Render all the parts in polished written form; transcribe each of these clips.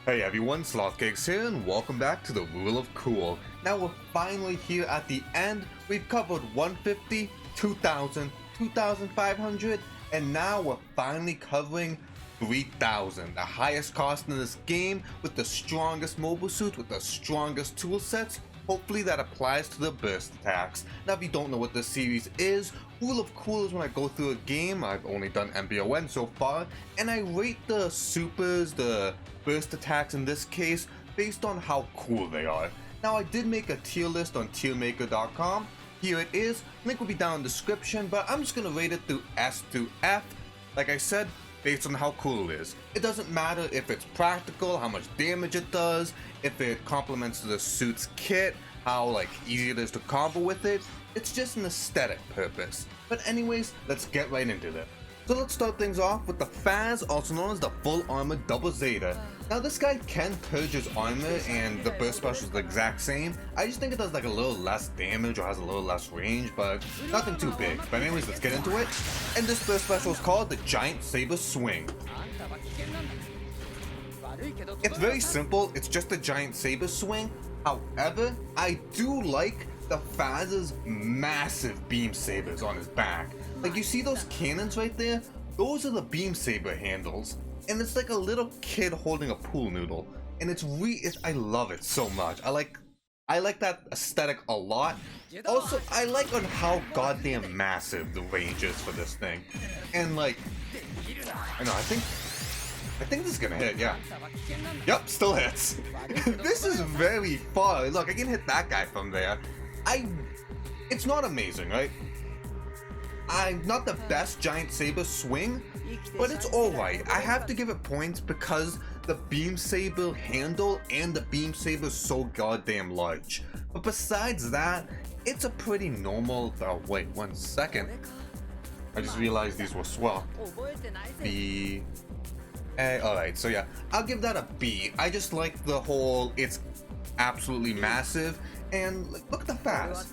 Hey everyone, Slothcakes here, and welcome back to the Rule of Cool. Now we're finally here at the end. We've covered 150, 2000, 2500, and now we're finally covering 3000, the highest cost in this game, with the strongest mobile suits, with the strongest tool sets. Hopefully that applies to the burst attacks. Now if you don't know what this series is, Rule of Cool is when I go through a game. I've only done MBON so far, and I rate the supers, the burst attacks in this case, based on how cool they are. Now I did make a tier list on tiermaker.com. Here it is, link will be down in the description, but I'm just gonna rate it through S to F. Like I said, based on how cool it is. It doesn't matter if it's practical, how much damage it does, if it complements the suit's kit, how easy it is to combo with it. It's just an aesthetic purpose. But anyways, let's get right into it. So let's start things off with the Phaz, also known as the Full Armor Double Zeta. Now this guy can purge his armor and the burst special is the exact same. I just think it does a little less damage or has a little less range, but nothing too big. But anyways, let's get into it. And this burst special is called the Giant Saber Swing. It's very simple, it's just a Giant Saber Swing. However, I do like the Phaz's massive beam sabers on his back. You see those cannons right there? Those are the beam saber handles. And it's like a little kid holding a pool noodle. And I love it so much. I like that aesthetic a lot. Also, I like on how goddamn massive the range is for this thing. And I think this is gonna hit, yeah. Yep, still hits. This is very far. Look, I can hit that guy from there. It's not amazing, right? I'm not the best Giant Saber swing, but it's alright. I have to give it points because the beam saber handle and the beam saber is so goddamn large. But besides that, it's a pretty normal. Oh wait, 1 second. I just realized these were swapped. B. A. Alright, so yeah, I'll give that a B. I just like the whole. It's absolutely massive. And look at the Phaz.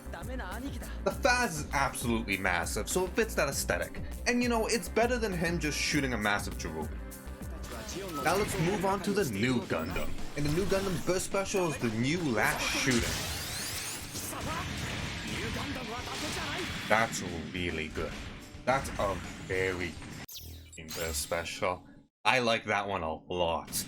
The Phaz is absolutely massive, so it fits that aesthetic. And it's better than him just shooting a massive Cherubi. Now let's move on to the new Gundam. And the new Gundam's burst special is the new last shooting. That's really good. That's a very good burst special. I like that one a lot.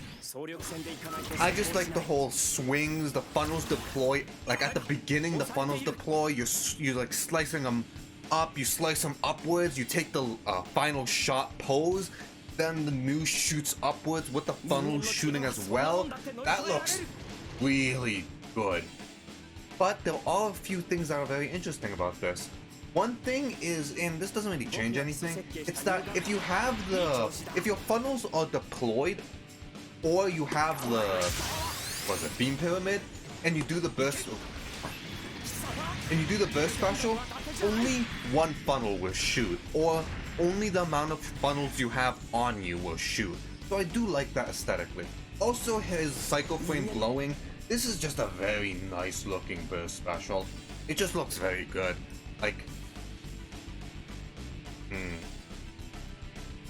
I just like the whole swings, the funnels deploy. At the beginning, the funnels deploy. You're slicing them up. You slice them upwards. You take the final shot pose. Then the new shoots upwards with the funnel shooting as well. That looks really good. But there are a few things that are very interesting about this. One thing is, and this doesn't really change anything, it's that if your funnels are deployed, or you have the beam pyramid, and you do the burst special, only one funnel will shoot, or only the amount of funnels you have on you will shoot. So I do like that aesthetically. Also, his cycle frame glowing. This is just a very nice looking burst special. It just looks very good.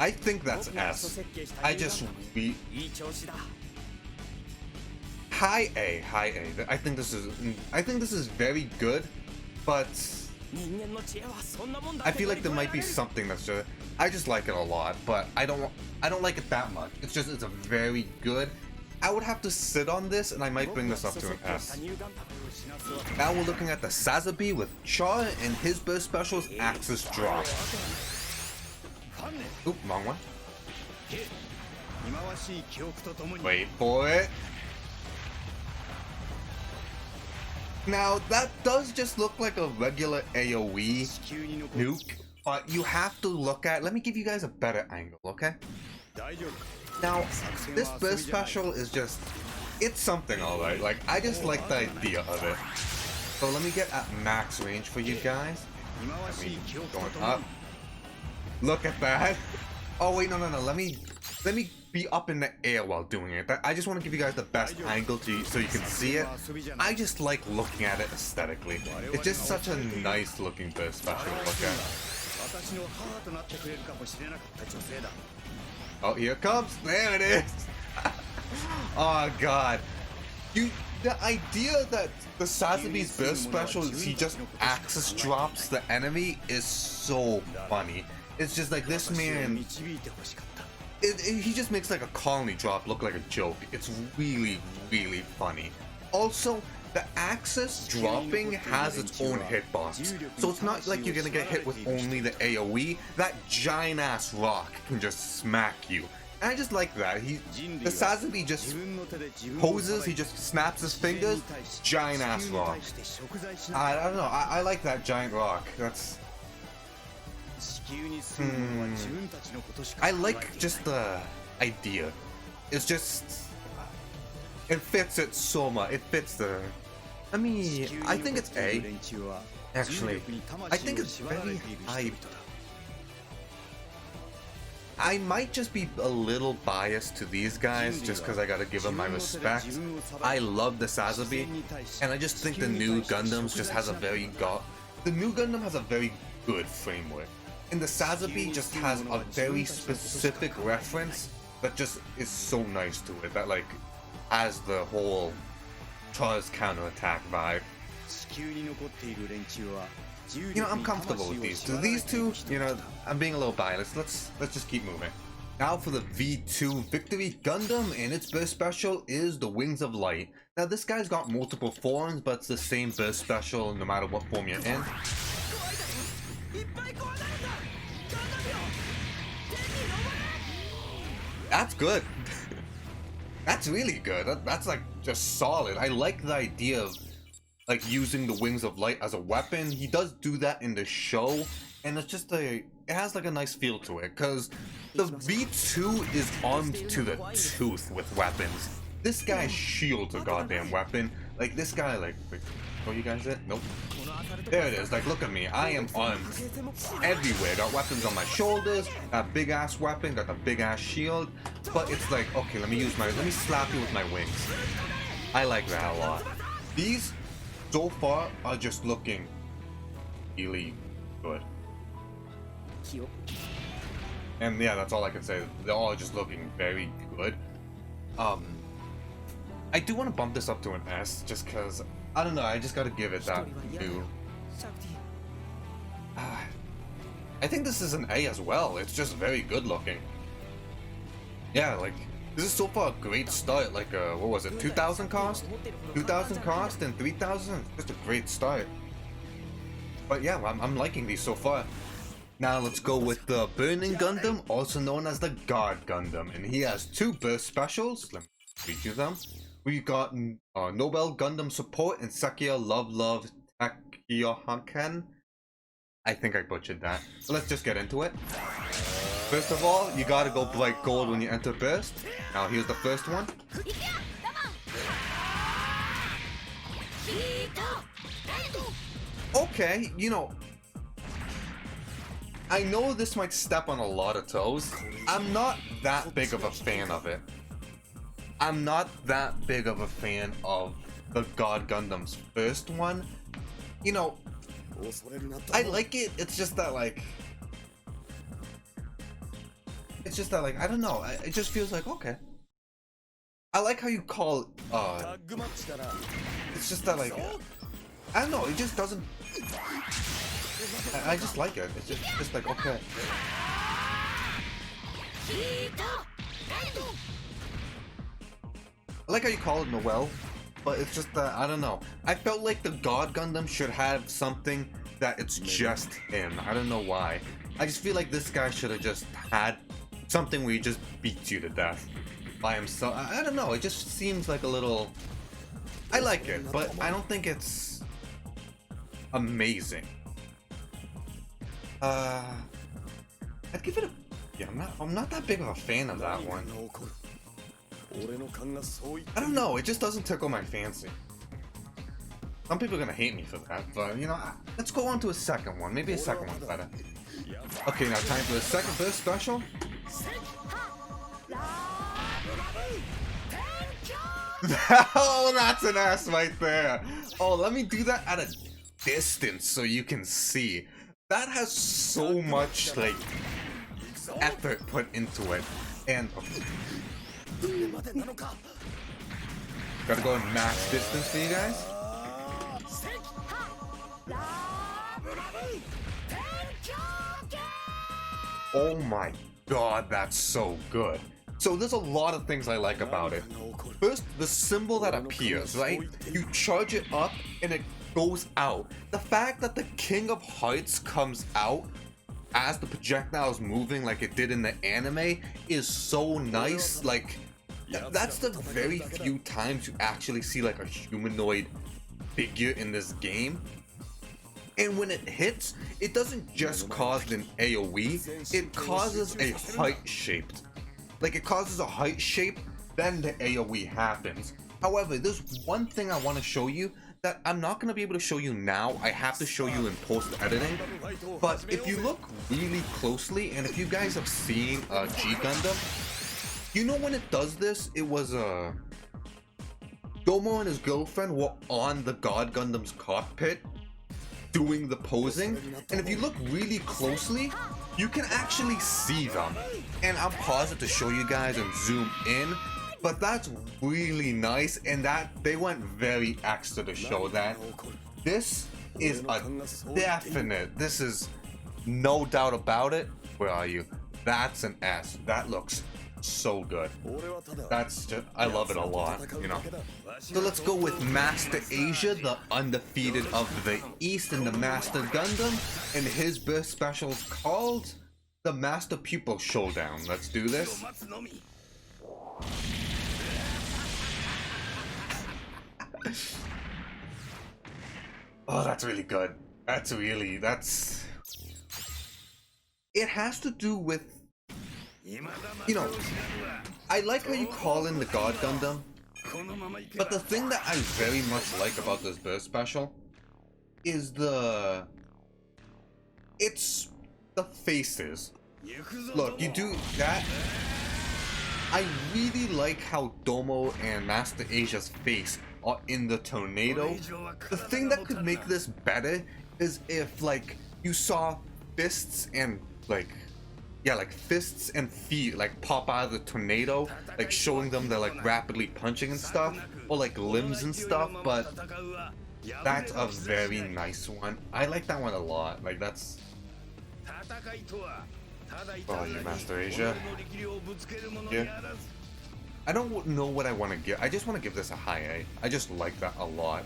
I think that's S. High A. I think this is very good, but I feel like there might be something that's just. I just like it a lot, but I don't like it that much. It's a very good. I would have to sit on this, and I might bring this up to an S. Now we're looking at the Sazabi with Char, and his burst special is Axis Drop. Oop, wrong one. Wait for it. Now that does just look like a regular AoE nuke, but you have to look at. Let me give you guys a better angle, okay? Now, this burst special is it's something alright. I just like the idea of it. So let me get at max range for you guys. Going up. Look at that. Oh wait, no. Let me be up in the air while doing it. I just want to give you guys the best angle so you can see it. I just like looking at it aesthetically. It's just such a nice looking burst special to look at. Oh, here it comes. There it is. Oh god. The idea that the Sazabi's burst special is he just axis drops the enemy is so funny. It's just like this man, he just makes like a colony drop look like a joke. It's really, really funny. Also, the axis dropping has its own hitbox, so it's not like you're gonna get hit with only the AoE. That giant ass rock can just smack you. And I just like that. The Sazabi just poses, he just snaps his fingers, giant ass rock. I don't know, I like that giant rock. That's... I like just the idea. It's just... It fits it so much. It fits the... I mean, I think it's A. Actually, I think it's very high. I might just be a little biased to these guys just because I gotta give them my respect. I love the Sazabi, and I just think the new Gundams just has a very the new Gundam has a very good framework, and the Sazabi just has a very specific reference that just is so nice to it, that like has the whole Char's counterattack vibe. You know, I'm comfortable with these two. These two, you know, I'm being a little biased. Let's just keep moving. Now for the V2 Victory Gundam, and its burst special is the Wings of Light. Now this guy's got multiple forms, but it's the same burst special no matter what form you're in. That's good. That's really good. That's like just solid. I like the idea of like using the Wings of Light as a weapon. He does do that in the show, and it's just it has like a nice feel to it, because the V2 is armed to the tooth with weapons. This guy's shield's a goddamn weapon. Like this guy, like, show you guys it? Nope. There it is. Like, look at me. I am armed everywhere. Got weapons on my shoulders. Got big ass weapon. Got the big ass shield. But it's like, okay, let me slap you with my wings. I like that a lot. These so far are just looking really good. And yeah, that's all I can say. They're all just looking very good. I do want to bump this up to an S, just because, I don't know, I just gotta give it that new. I think this is an A as well. It's just very good looking. Yeah, like, this is so far a great start. Like, what was it, 2,000 cost? 2,000 cost and 3,000? Just a great start. But yeah, I'm liking these so far. Now let's go with the Burning Gundam, also known as the God Gundam. And he has two burst specials. Let me read you them. We got Nobel Gundam Support and Sakia Love Takiohaken. I think I butchered that. So let's just get into it. First of all, you gotta go bright gold when you enter burst. Now here's the first one. Okay, you know, I know this might step on a lot of toes. I'm not that big of a fan of it. I'm not that big of a fan of the God Gundam's first one. You know, I like it, it's just that like... I don't know, it just feels like, okay. I like how you call, it's just that like, I don't know, it just doesn't... I just like it, it's just like, okay. I like how you call it Noel, but it's just that, I don't know. I felt like the God Gundam should have something that it's just him. I don't know why. I just feel like this guy should have just had something where he just beats you to death by himself. I don't know, it just seems like a little... I like it, but I don't think it's amazing. I'd give it a... Yeah, I'm not that big of a fan of that one. I don't know, it just doesn't tickle my fancy. Some people are gonna hate me for that, but you know, let's go on to a second one. Maybe a second one's better. Okay, now time for the second burst special. Oh, that's an ass right there. Oh, let me do that at a distance so you can see. That has so much like effort put into it, and Gotta go in max distance for you guys. Oh my god, that's so good. So there's a lot of things I like about it. First, the symbol that appears, right? You charge it up and it goes out. The fact that the King of Hearts comes out as the projectile is moving like it did in the anime is so nice. Like, that's the very few times you actually see like a humanoid figure in this game. And when it hits, it doesn't just cause an AoE, it causes a heart-shaped. Like, it causes a heart shape, then the AoE happens. However, there's one thing I want to show you that I'm not going to be able to show you now. I have to show you in post-editing. But if you look really closely, and if you guys have seen G Gundam, you know when it does this, it was Domo and his girlfriend were on the God Gundam's cockpit doing the posing, and if you look really closely, you can actually see them. And I'll pause it to show you guys and zoom in, but that's really nice, and that they went very extra to show that. This is a definite, this is no doubt about it. Where are you? That's an S. That looks so good. That's just, I love it a lot, you know. So let's go with Master Asia, the undefeated of the East in the Master Gundam, and his burst special is called the Master Pupil Showdown. Let's do this. Oh, that's really good. That's it has to do with, you know, I like how you call in the God Gundam, but the thing that I very much like about this burst special is it's the faces. Look, you do that. I really like how Domo and Master Asia's face are in the tornado. The thing that could make this better is if, like, you saw fists and like fists and feet like pop out of the tornado, like showing them they're like rapidly punching and stuff, or like limbs and stuff. But that's a very nice one. I like that one a lot. Like, that's, oh, you Master Asia. Yeah, I don't know what I want to give. I just want to give this a high A. I just like that a lot.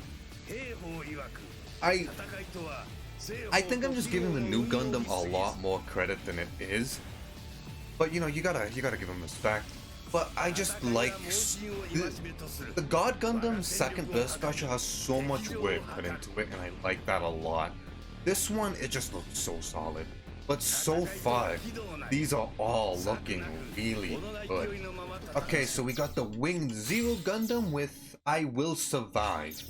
I think I'm just giving the new Gundam a lot more credit than it is, but you know, you gotta give him respect. But I just like the God Gundam second burst special has so much work put into it, and I like that a lot. This one, it just looks so solid. But so far, these are all looking really good. Okay, so we got the Winged Zero Gundam with I Will Survive.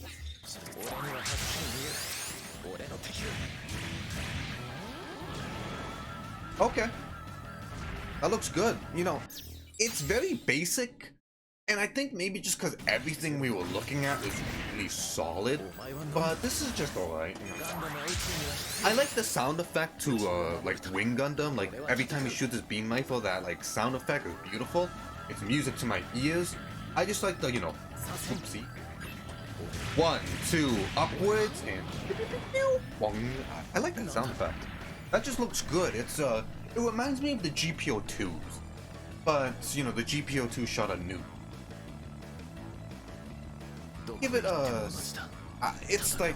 Okay, that looks good. You know, it's very basic, and I think maybe just because everything we were looking at is really solid, but this is just alright. You know? I like the sound effect to like Wing Gundam. Like, every time he shoots his beam rifle, that like sound effect is beautiful. It's music to my ears. I just like the, you know, oopsie. 1, 2, upwards, and I like that sound effect. That just looks good. It's it reminds me of the GPO2s, but you know, the GPO2 shot a nuke. Give it a, it's like,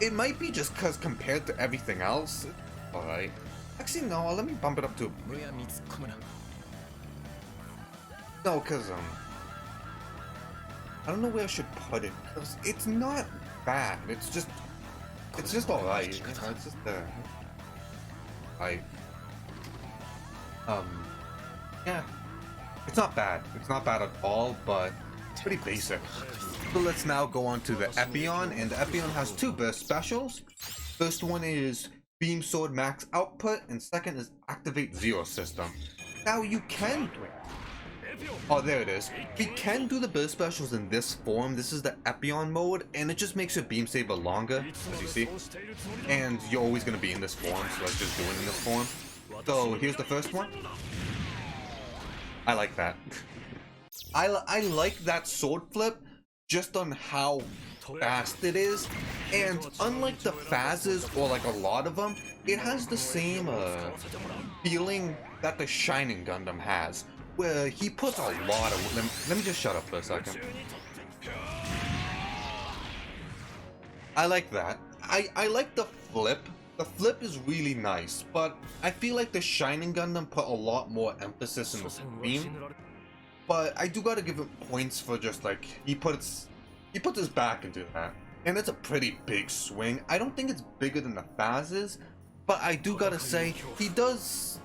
it might be just because compared to everything else, alright. Actually, no, let me bump it up to, no, because I don't know where I should put it, because it's not bad. It's just alright. You know, it's just yeah, it's not bad. It's not bad at all, but it's pretty basic. So let's now go on to the Epion, and the Epion has two burst specials. First one is Beam Sword Max Output, and second is Activate Zero System. Now you can, oh, there it is. We can do the burst specials in this form. This is the Epion mode, and it just makes your beam saber longer, as you see. And you're always going to be in this form, so let's just do it in this form. So here's the first one. I like that. I like that sword flip just on how fast it is, and unlike the phases or like a lot of them, it has the same feeling that the Shining Gundam has, where he puts a lot of... Let me just shut up for a second. I like that. I like the flip. The flip is really nice, but I feel like the Shining Gundam put a lot more emphasis in the theme. But I do gotta give him points for just like, he puts his back into that. And it's a pretty big swing. I don't think it's bigger than the phases, but I do gotta say, there's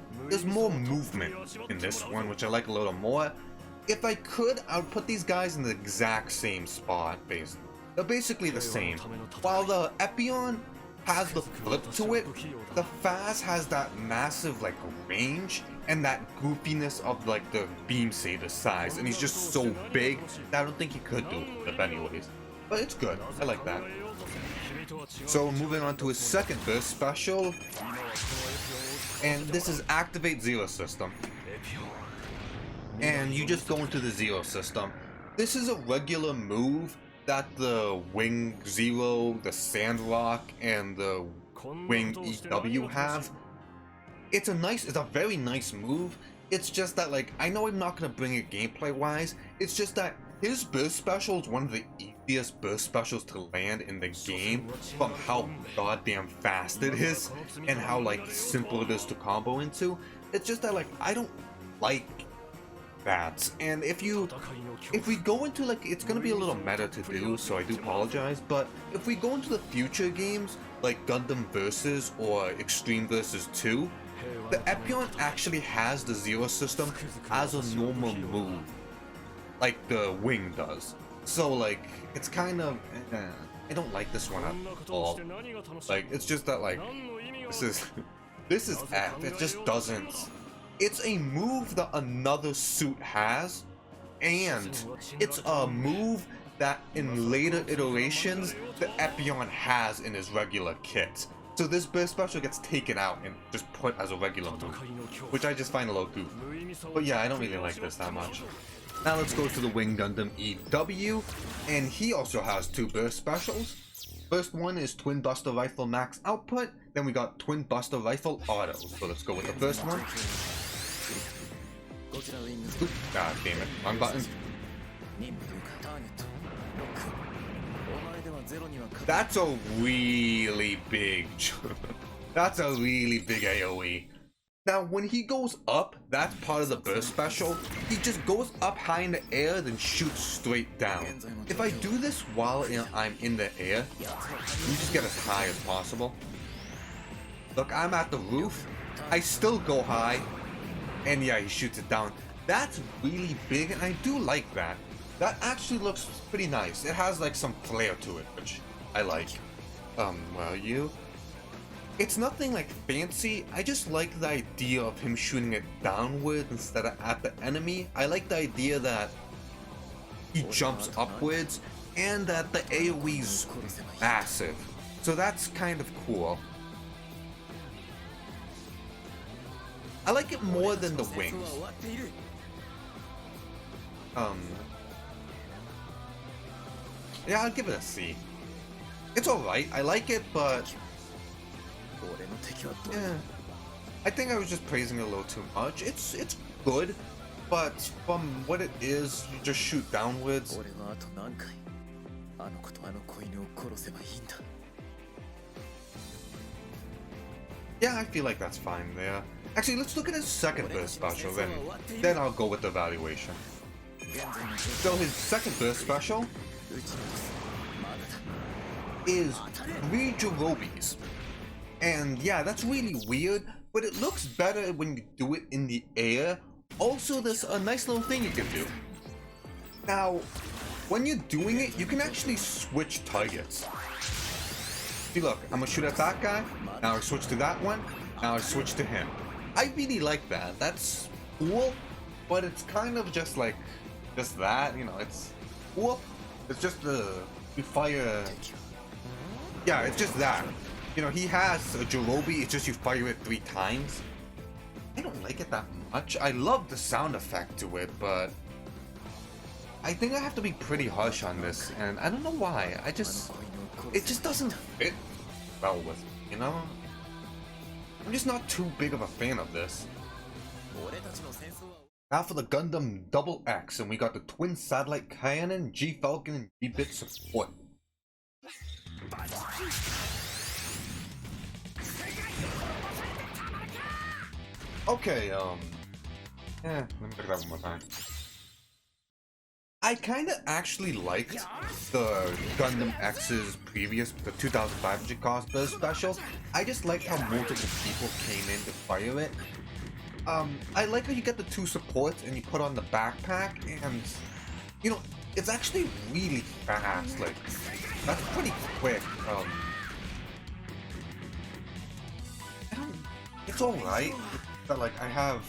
more movement in this one, which I like a little more. If I could, I would put these guys in the exact same spot, basically. They're basically the same. While the Epion has the flip to it, the Phaz has that massive like range and that goofiness of like the Beam Saber size, and he's just so big that I don't think he could do it anyways. But it's good, I like that. So moving on to his second burst special, and this is Activate Zero System. And you just go into the Zero System. This is a regular move that the Wing Zero, the Sandrock, and the Wing EW have. It's a very nice move. It's just that, like, I know I'm not gonna bring it gameplay wise. It's just that his burst special is one of the easiest burst specials to land in the game from how goddamn fast it is and how like simple it is to combo into. It's just that, like, I don't like that. And if we go into, like, it's gonna be a little meta to do, so I do apologize, but if we go into the future games like Gundam Versus or Extreme Versus 2, the Epion actually has the Zero System as a normal move, like the Wing does. So like, it's kind of I don't like this one at all. Like, it's just that, like, this is F. It just doesn't. It's a move that another suit has, and it's a move that in later iterations the Epion has in his regular kit. So this burst special gets taken out and just put as a regular move, which I just find a little goofy. But yeah, I don't really like this that much. Now let's go to the Wing Gundam EW, and he also has two burst specials. First one is Twin Buster Rifle Max Output, then we got Twin Buster Rifle Auto. So let's go with the first one. Oop, god damn it, wrong button. That's a really big that's a really big AoE. Now when he goes up, that's part of the burst special. He just goes up high in the air, then shoots straight down. If I do this while I'm in the air, you just get as high as possible. Look, I'm at the roof, I still go high, and yeah, he shoots it down. That's really big, and I do like that. That actually looks pretty nice. It has like some flair to it, which I like. Well, it's nothing like fancy. I just like the idea of him shooting it downward instead of at the enemy. I like the idea that he jumps upwards and that the AoE's massive. So that's kind of cool. I like it more than the wings. Yeah, I'll give it a C. It's alright, I like it, but yeah, I think I was just praising it a little too much. It's good, but from what it is, you just shoot downwards. Yeah, I feel like that's fine there. Actually, let's look at his second burst special, then I'll go with the evaluation. So his second burst special is 3 Jirobis. And yeah, that's really weird, but it looks better when you do it in the air. Also, there's a nice little thing you can do. Now, when you're doing it, you can actually switch targets. See, look, I'm gonna shoot at that guy, now I switch to that one, now I switch to him. I really like that. That's cool, but it's kind of just like, just that, you know, it's cool. It's just you fire, yeah, it's just that. You know, he has a Jirobi, it's just you fire it 3 times. I don't like it that much. I love the sound effect to it, but I think I have to be pretty harsh on this, and I don't know why. It just doesn't fit well with me, you know? I'm just not too big of a fan of this. Now for the Gundam Double X, and we got the Twin Satellite Cannon, G-Falcon, and G-Bit support. Okay, let me look at that one more time. I kinda actually liked the Gundam X's previous, the 2500 cost burst special. I just liked how multiple people came in to fire it. I like how you get the 2 supports and you put on the backpack, and, you know, it's actually really fast. Like, that's pretty quick. It's alright, but like, I have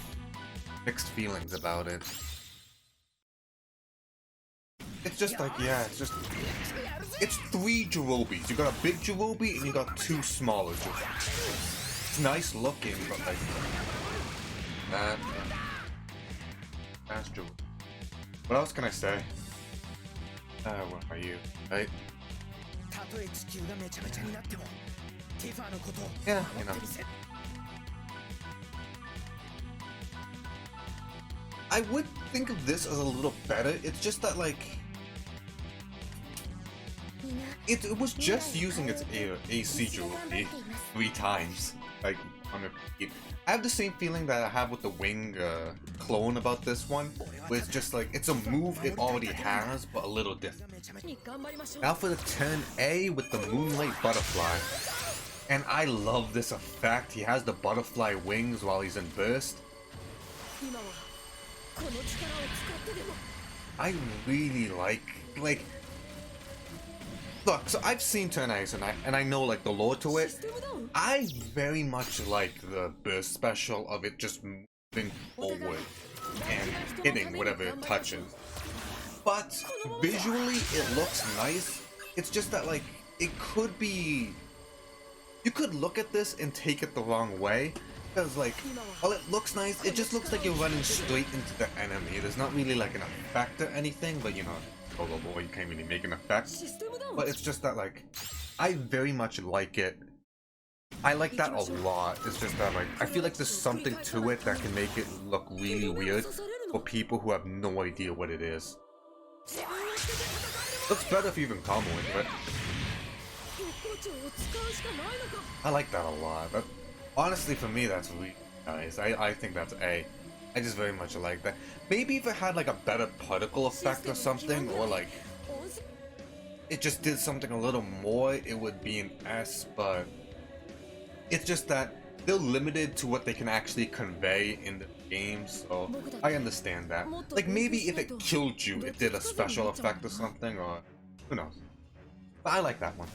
mixed feelings about it. It's just like, yeah, it's 3 Jirobis. You got a big Jirobi and you got 2 smaller Jirobis. It's nice looking, but like, that's Jirobi. What else can I say? What are you, right? Yeah, you know. I would think of this as a little better. It's just that, like, it was just using its AC Jirobi 3 times. Like, on repeat. I have the same feeling that I have with the Wing clone about this one, where it's just like, it's a move it already has, but a little different. Now for the turn A with the Moonlight Butterfly. And I love this effect. He has the butterfly wings while he's in burst. I really like, look, so I've seen Turn A's and I know like the lore to it. I very much like the burst special of it just moving forward and hitting whatever it touches. But visually it looks nice. It's just that like, it could be, you could look at this and take it the wrong way. Because like, while it looks nice, it just looks like you're running straight into the enemy. There's not really like an effect or anything, but you know, oh boy, you can't really make an effect. But it's just that like, I very much like it. I like that a lot. It's just that like, I feel like there's something to it that can make it look really weird for people who have no idea what it is. Looks better if you even combo into it. I like that a lot. Honestly, for me, that's really nice. I think that's A. I just very much like that. Maybe if it had like a better particle effect or something, or like it just did something a little more, it would be an S, but it's just that they're limited to what they can actually convey in the game, so I understand that. Like maybe if it killed you, it did a special effect or something, or who knows. But I like that one.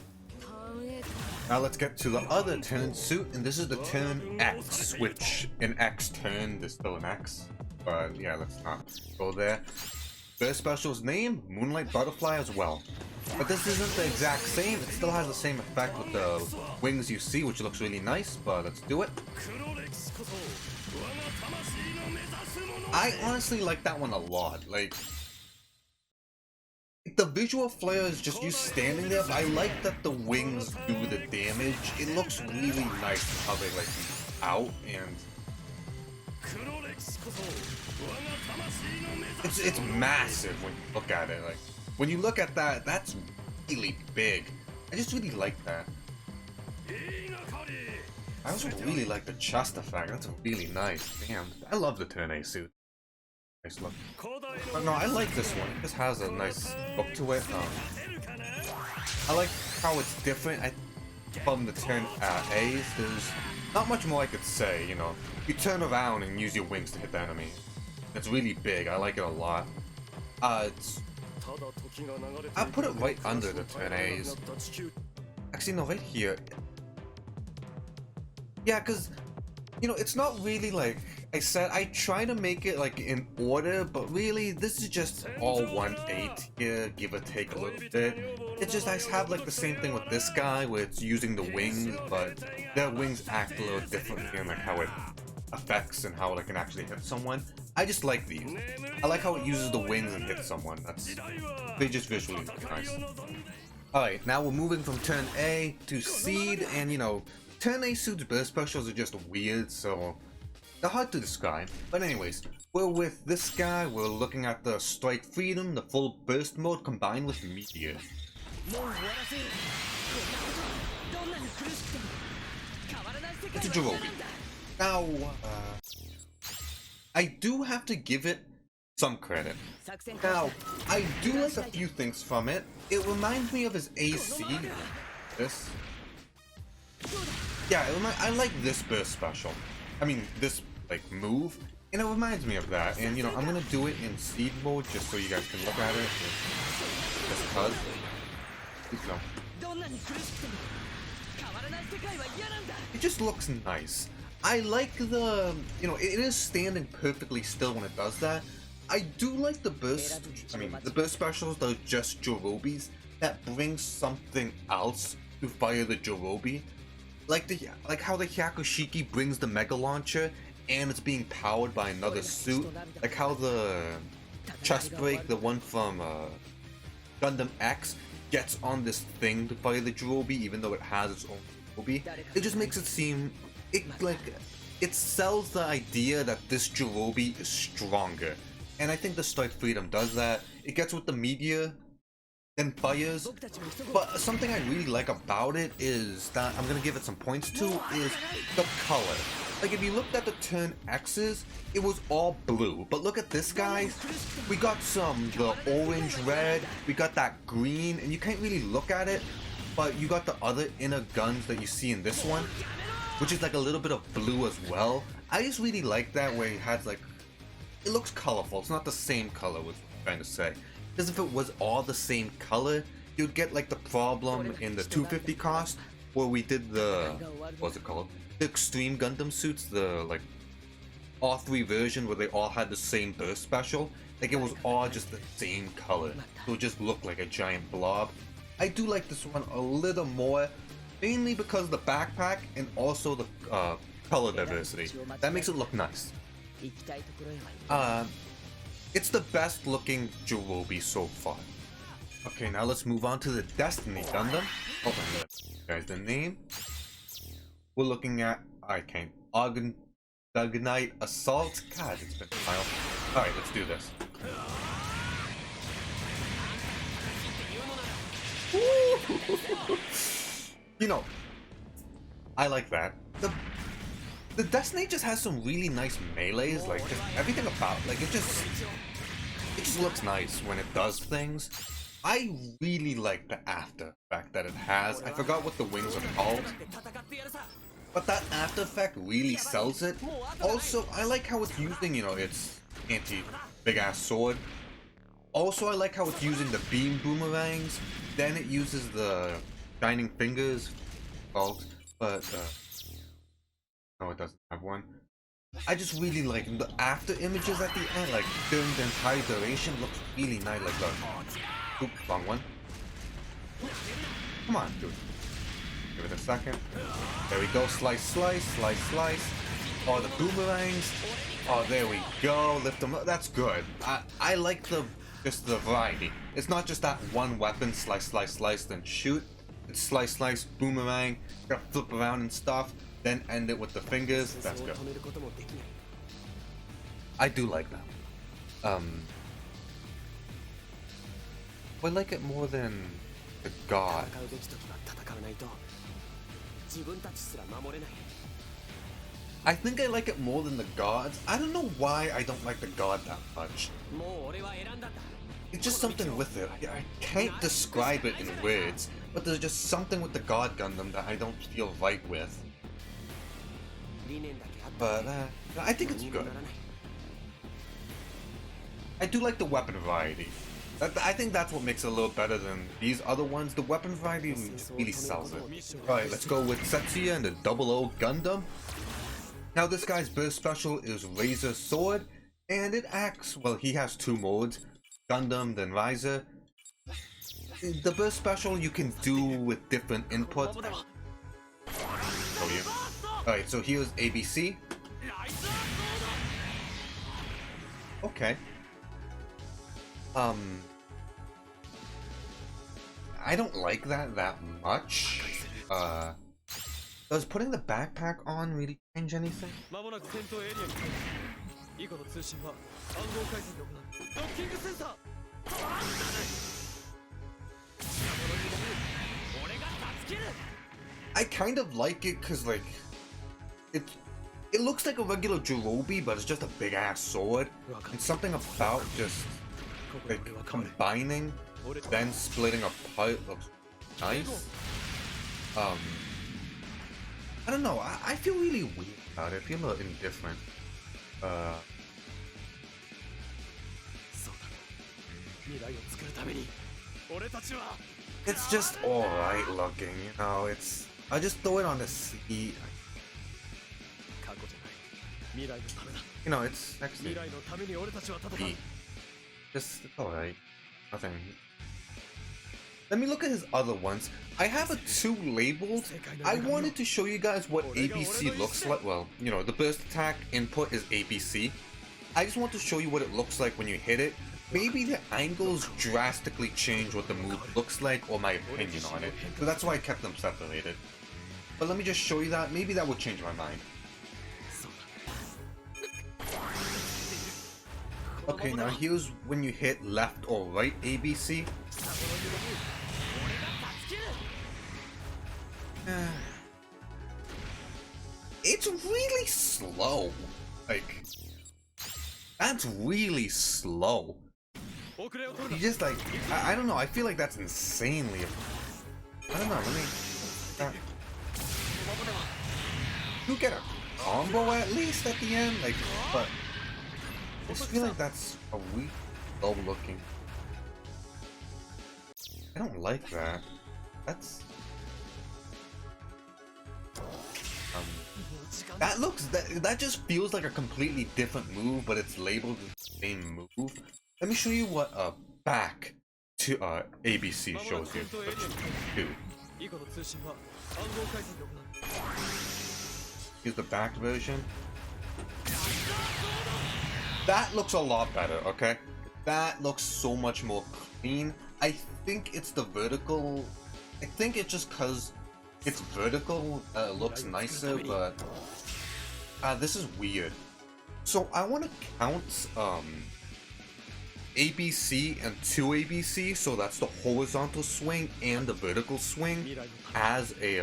Now let's get to the other turn suit, and this is the turn X, which in X turn, there's still an X, but yeah, let's not go there. First special's name, Moonlight Butterfly as well. But this isn't the exact same, it still has the same effect with the wings you see, which looks really nice, but let's do it. I honestly like that one a lot, like, the visual flair is just you standing there, but I like that the wings do the damage. It looks really nice how they like out, and it's massive when you look at it. Like when you look at that, that's really big. I just really like that. I also really like the chest effect. That's really nice. Damn, I love the Turn A suit. Nice look. But no, I like this one. It just has a nice look to it. I like how it's different from the Turn A's. There's not much more I could say, you know. You turn around and use your wings to hit the enemy. It's really big. I like it a lot. I put it right under the Turn A's. Actually, no, right here. Yeah, because, you know, it's not really like I said, I try to make it like in order, but really this is just all 1/8 here, give or take a little bit. It's just I have like the same thing with this guy where it's using the wings, but their wings act a little differently in like how it affects and how it can actually hit someone. I just like these. I like how it uses the wings and hits someone. They just visually look nice. Alright, now we're moving from turn A to Seed, and you know, turn A suits burst specials are just weird, so they're hard to describe. But anyways, we're with this guy, we're looking at the Strike Freedom, the full burst mode combined with Meteor. It's a Jirobi. Now, I do have to give it some credit. Now, I do like a few things from it. It reminds me of his AC. This. Yeah, I like this burst special. I mean, this, like, move. And it reminds me of that. And, you know, I'm gonna do it in Seed mode just so you guys can look at it. Just cuz. No. It just looks nice. I like the, you know, it is standing perfectly still when it does that. I do like the burst, the burst specials that are just Jirobis that bring something else to fire the Jirobi. Like how the Hyakushiki brings the Mega Launcher and it's being powered by another suit. Like how the Chest Break, the one from Gundam X, gets on this thing to fire the Jirobi even though it has its own Jirobi. It just makes it seem, it sells the idea that this Jirobi is stronger. And I think the Strike Freedom does that. It gets with the Meteor, then fires. But something I really like about it is that I'm gonna give it some points to is the color. Like if you looked at the turn X's, it was all blue. But look at this, guys. We got the orange, red, we got that green, and you can't really look at it, but you got the other inner guns that you see in this one, which is like a little bit of blue as well. I just really like that where it has like, it looks colorful. It's not the same color, was I'm trying to say. Because if it was all the same color, you'd get like the problem in the 250 cost where we did the, what's it called? The Extreme Gundam suits, the like all three version where they all had the same burst special. Like it was all just the same color. So it just looked like a giant blob. I do like this one a little more, mainly because of the backpack and also the color diversity. That makes it look nice. It's the best looking Jirobi so far. Okay, now let's move on to the Destiny Gundam. Hold on, guys, the name. We're looking at, Argonite Assault. God, it's been a while. Alright, let's do this. You know, I like that. The Destiny just has some really nice melees, like just everything about, like it just looks nice when it does things. I really like the after effect that it has. I forgot what the wings are called, but that after effect really sells it. Also, I like how it's using, you know, its anti-big ass sword. Also, I like how it's using the beam boomerangs. Then it uses the shining fingers, but no, it doesn't have one. I just really like the after images at the end, like during the entire duration, looks really nice. Like the, oops, wrong one. Come on, dude. Give it a second. There we go. Slice, slice, slice, slice. Oh, the boomerangs. Oh, there we go. Lift them up. That's good. I like just the variety. It's not just that one weapon, slice, slice, slice, then shoot. It's slice, slice, boomerang. Gotta flip around and stuff. Then end it with the fingers. That's good. I do like that. I like it more than the God. I think I like it more than the Gods. I don't know why I don't like the God that much. It's just something with it. I can't describe it in words, but there's just something with the God Gundam that I don't feel right with. But I think it's good. I do like the weapon variety. I think that's what makes it a little better than these other ones. The weapon variety really sells it. Alright, let's go with Setsuya and the 00 Gundam. Now this guy's burst special is Razor Sword, and it acts, well, he has two modes, Gundam then Riser. The burst special you can do with different inputs. Show you. Alright, so here's ABC. Okay. I don't like that much. Does putting the backpack on really change anything? I kind of like it because, like, it looks like a regular Jirobi, but it's just a big ass sword. And something about just like combining, then splitting apart looks nice. I don't know. I feel really weird about it. I feel a little indifferent. It's just alright looking, you know. I just throw it on the seat. You know, it's actually just it's alright. Nothing. Let me look at his other ones. I have a 2 labeled. I wanted to show you guys what ABC looks like. Well, you know, the burst attack input is ABC. I just want to show you what it looks like when you hit it. Maybe the angles drastically change what the move looks like, or my opinion on it. So that's why I kept them separated. But let me just show you that. Maybe that would change my mind. Okay, now here's when you hit left or right ABC. It's really slow. Like, that's really slow. You just like, I don't know, I feel like that's insanely. I don't know, let me. You get a combo at least at the end? Like, but. I just feel like that's a weak, slow looking. I don't like that. That's. That just feels like a completely different move, but it's labeled the same move. Let me show you what back to ABC shows you. Here's the back version. That looks a lot better, okay? That looks so much more clean. I think it's the vertical. I think it's just because it's vertical looks nicer, but this is weird. So I want to count ABC and 2 ABC, so that's the horizontal swing and the vertical swing as a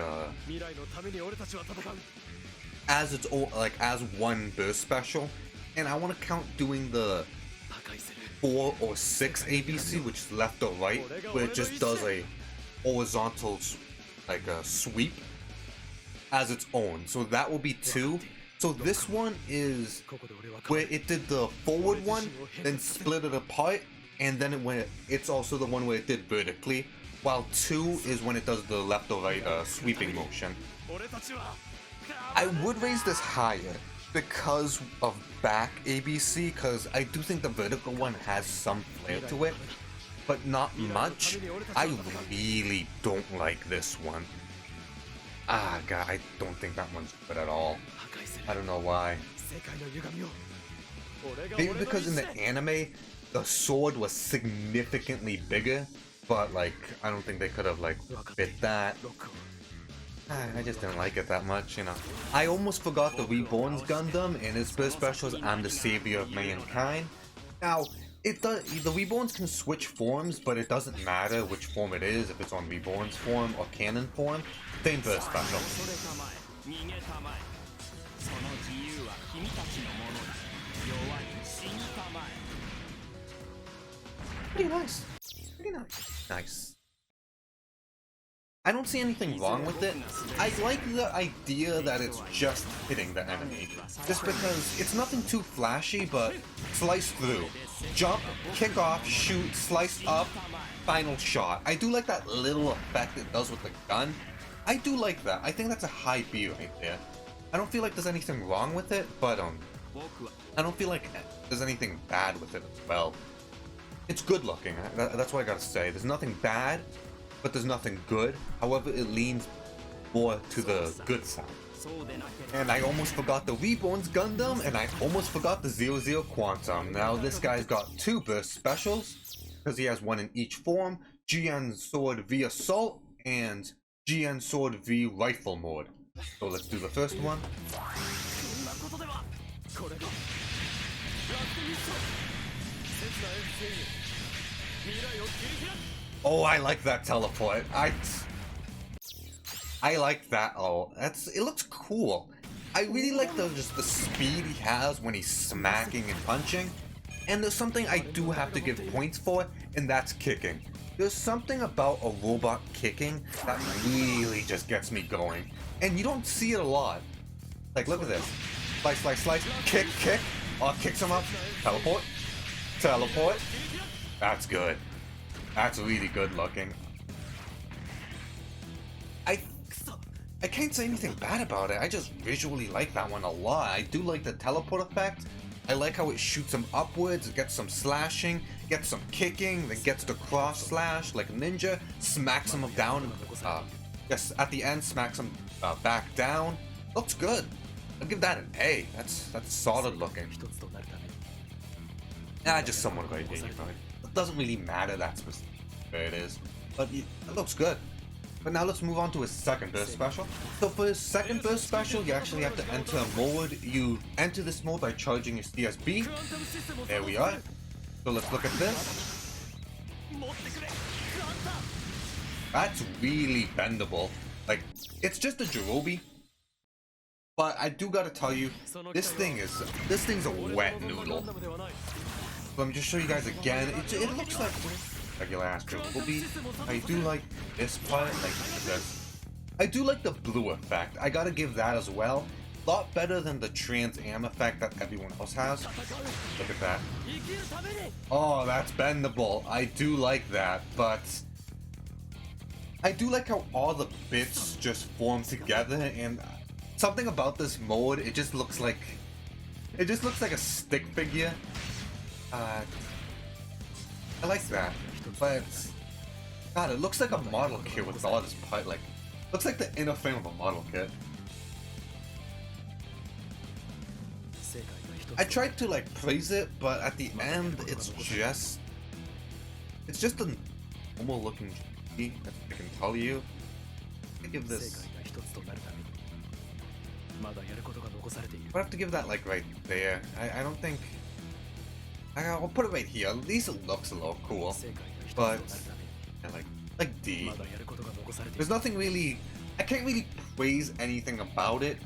as its own, like as one burst special. And I want to count doing the 4 or 6 ABC, which is left or right, where it just does a horizontal, like a sweep, as its own. So that will be 2. So this one is where it did the forward one, then split it apart, and then it's also the one where it did vertically, while 2 is when it does the left or right sweeping motion. I would raise this higher because of back ABC, because I do think the vertical one has some flair to it, but not much. I really don't like this one. Ah, God, I don't think that one's good at all. I don't know why. Maybe because in the anime, the sword was significantly bigger, but like, I don't think they could have like fit that. I just didn't like it that much, you know. I almost forgot the Reborn's Gundam, and his first special is I'm the Savior of Mankind. Now, the Reborns can switch forms, but it doesn't matter which form it is, if it's on Reborn's form or Canon form. Same first special. Pretty nice. Pretty nice. Nice. I don't see anything wrong with it. I like the idea that it's just hitting the enemy. Just because it's nothing too flashy, but slice through. Jump, kick off, shoot, slice up, final shot. I do like that little effect it does with the gun. I do like that. I think that's a high B right there. I don't feel like there's anything wrong with it, but I don't feel like there's anything bad with it as well. It's good looking. That's what I gotta say. There's nothing bad, but there's nothing good. However, it leans more to the good side. And I almost forgot the Reborn's Gundam, and I almost forgot the 00 Quantum. Now this guy's got 2 burst specials, because he has 1 in each form, GN Sword V Assault, and GN Sword V Rifle mode. So let's do the first one. Oh, I like that teleport. I like that. Oh, it looks cool. I really like the speed he has when he's smacking and punching. And there's something I do have to give points for, and that's kicking. There's something about a robot kicking that really just gets me going. And you don't see it a lot. Like, look at this. Slice, slice, slice. Kick, kick. Oh, kicks him up. Teleport. Teleport. That's good. That's really good looking. I can't say anything bad about it. I just visually like that one a lot. I do like the teleport effect. I like how it shoots him upwards, it gets some slashing, gets some kicking, then gets the cross slash like a ninja, smacks him down, yes, at the end smacks him back down. Looks good. I'll give that an A. That's solid looking. Just somewhat of a opinion from it. It doesn't really matter that specific where it is, but it looks good. But now let's move on to his second burst special. So for his second burst special, you actually have to enter a mode. You enter this mode by charging your CSB. There we are. So let's look at this. That's really bendable. Like, it's just a Jirobi. But I do gotta tell you, this thing's a wet noodle. So let me just show you guys again. It looks like regular ass Jirobi. I do like this part, like this. I do like the blue effect. I gotta give that as well. A lot better than the Trans Am effect that everyone else has. Look at that. Oh, that's bendable. I do like that, but I do like how all the bits just form together, and something about this mode, it just looks like a stick figure. I like that, but God, it looks like a model kit with all this part. Like, looks like the inner frame of a model kit. I tried to like praise it, but at the end, it's just a normal looking GP, I can tell you. I give this. I have to give that like right there. I don't think. I'll put it right here. At least it looks a little cool, but yeah, like D. There's nothing really. I can't really praise anything about it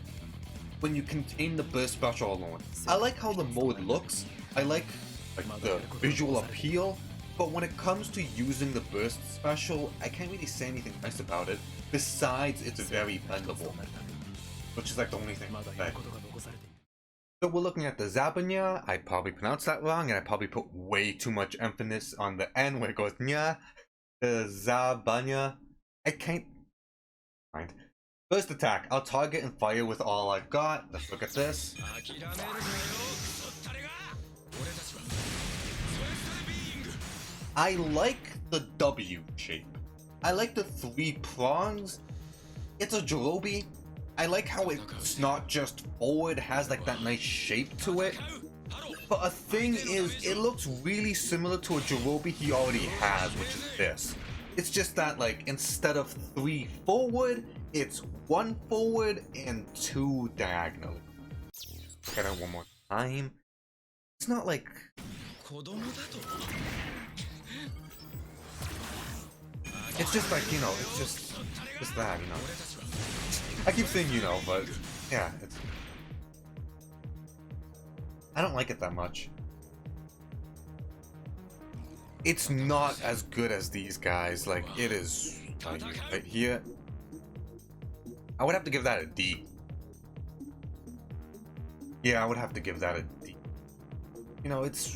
when you contain the burst special alone. I like how the mode looks. I like the visual appeal, but when it comes to using the burst special, I can't really say anything nice about it. Besides, it's very bendable, which is like the only thing I say. So we're looking at the Zabanya. I probably pronounced that wrong, and I probably put way too much emphasis on the N where it goes nya. The Zabanya. I can't find. First attack. I'll target and fire with all I've got. Let's look at this. I like the W shape. I like the 3 prongs. It's a Jirobi. I like how it's not just forward, it has like that nice shape to it. But a thing is, it looks really similar to a Jirobi he already has, which is this. It's just that like, instead of 3 forward, it's 1 forward and 2 diagonally. Look at it one more time. It's not like... It's just like, you know, it's just that, you know. I keep saying you know, but yeah, I don't like it that much. It's not as good as these guys. Like, it is right here. I would have to give that a D. Yeah, I would have to give that a D. You know, it's...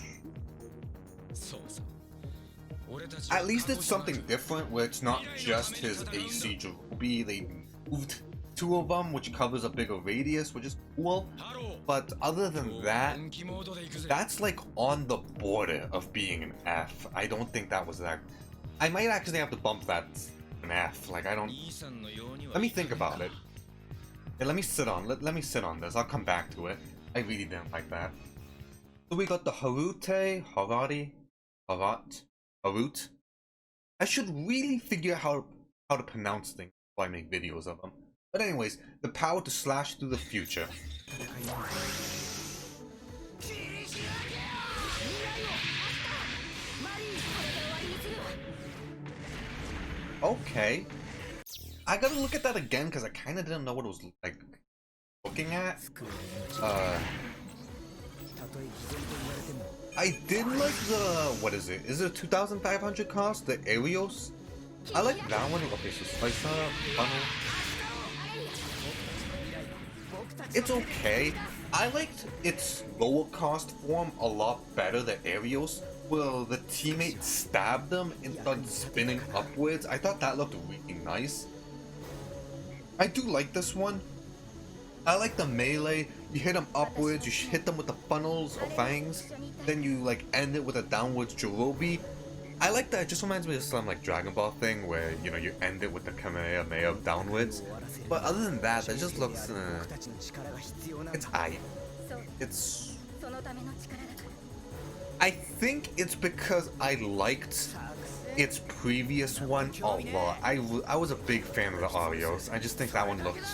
At least it's something different where it's not just his AC Jirobi. They moved 2 of them, which covers a bigger radius, which is cool. But other than that, that's like on the border of being an F. I don't think that was that. I might actually have to bump that an F. Like, I don't. Let me think about it. Yeah, let me sit on. Let me sit on this. I'll come back to it. I really didn't like that. So we got the Harut. I should really figure out how to pronounce things before I make videos of them. But anyways, the power to slash through the future. Okay. I gotta look at that again because I kind of didn't know what it was like looking at. I did like the, what is it? Is it a 2,500 cost? The Arios? I like that one. Okay, so slice up, funnel. It's okay. I liked its lower cost form a lot better, the Arios, where the teammate stabbed them and started spinning upwards. I thought that looked really nice. I do like this one. I like the melee. You hit them upwards, you hit them with the funnels or fangs, then you like end it with a downwards Jirobi. I like that. It just reminds me of some like Dragon Ball thing where, you know, you end it with the Kamehameha downwards. But other than that, it just looks it's aight. It's, I think it's because I liked its previous one a lot. I was a big fan of the Arios. I just think that one looked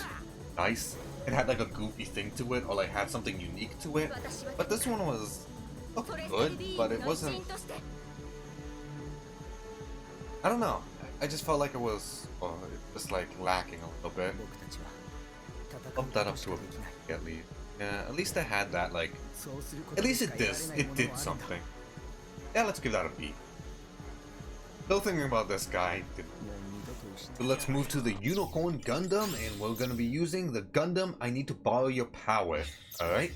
nice. It had like a goofy thing to it, or like had something unique to it. But this one looked good, but it wasn't. I don't know. I just felt like it was just like lacking a little bit. Bump that up to a B at least. Yeah, at least I had that like. At least it did something. Yeah, let's give that a B. Still thinking about this guy. So let's move to the Unicorn Gundam, and we're gonna be using the Gundam I Need to Borrow Your Power. Alright?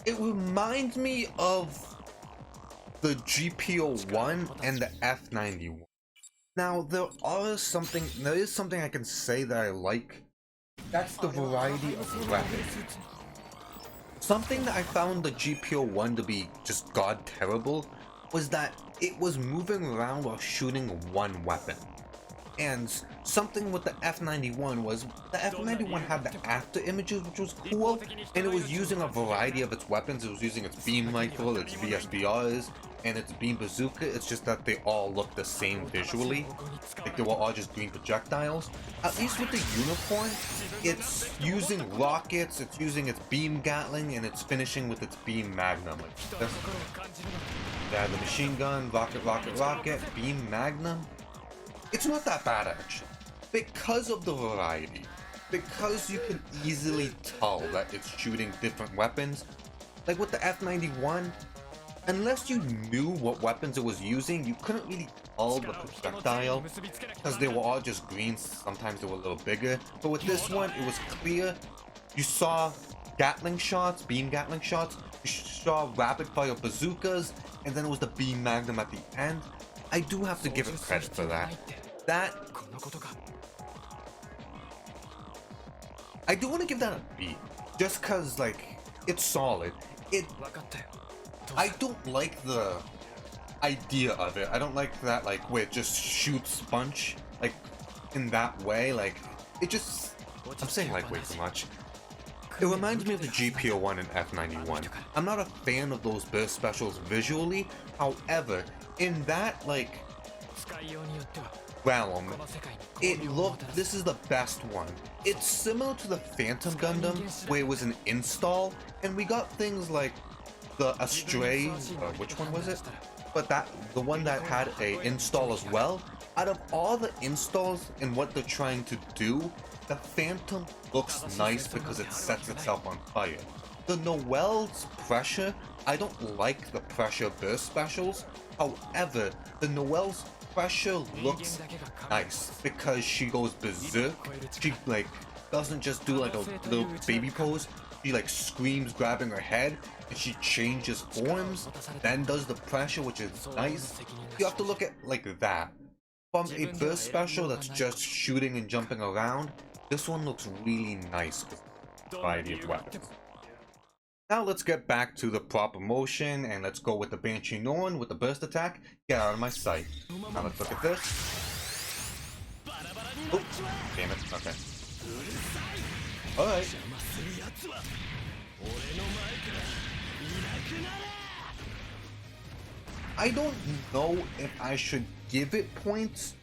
It reminds me of the GPO-1 and the F91. Now, there is something I can say that I like. That's the variety of weapons. Something that I found the GPO-1 to be just god terrible was that it was moving around while shooting one weapon. And something with the F91 was the F91 had the after images, which was cool, and it was using a variety of its weapons. It was using its beam rifle, its VSBRs, and its beam bazooka. It's just that they all look the same visually. Like they were all just green projectiles. At least with the Unicorn, it's using rockets, it's using its beam Gatling, and it's finishing with its beam Magnum. Like this. Yeah, the machine gun, rocket, beam Magnum. It's not that bad actually, because of the variety, because you can easily tell that it's shooting different weapons. Like with the F91, unless you knew what weapons it was using, you couldn't really tell the projectile, because they were all just green, sometimes they were a little bigger. But with this one, it was clear. You saw Gatling shots, beam Gatling shots, you saw rapid fire bazookas, and then it was the beam Magnum at the end. I do have to give it credit for that. I do want to give that a B, just cause like it's solid. I don't like the idea of it. I don't like that like where it just shoots bunch like in that way. Like it just, I'm saying like way too much. It reminds me of the GPO-1 and F91. I'm not a fan of those burst specials visually. However, in that like realm, this is the best one. It's similar to the Phantom Gundam, where it was an install, and we got things like the Astray, which one was it? But the one that had a install as well. Out of all the installs and what they're trying to do, the Phantom looks nice because it sets itself on fire. The Noelle's pressure, I don't like the pressure burst specials. However, the Noelle's pressure looks nice because she goes berserk. She like doesn't just do like a little baby pose. She like screams grabbing her head, and she changes forms, then does the pressure, which is nice. You have to look at like that. From a burst special that's just shooting and jumping around, this one looks really nice with a variety of weapons. Now let's get back to the proper motion and let's go with the Banshee Norn with the burst attack. Get out of my sight. Now let's look at this. Oh, damn it. Okay. Alright. I don't know if I should give it points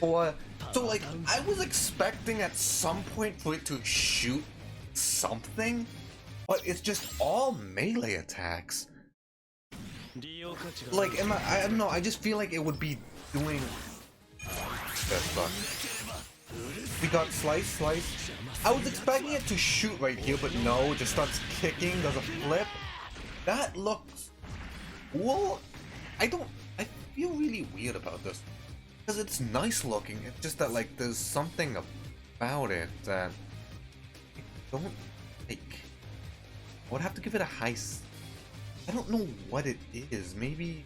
or so like I was expecting at some point for it to shoot something, but it's just all melee attacks. Like I don't know, I just feel like it would be doing this stuff. We got slice. I was expecting it to shoot right here, but no, it just starts kicking, does a flip. That looks cool. I feel really weird about this. Because it's nice looking, it's just that like there's something about it that I don't like. I would have to give it a high I don't know what it is, maybe...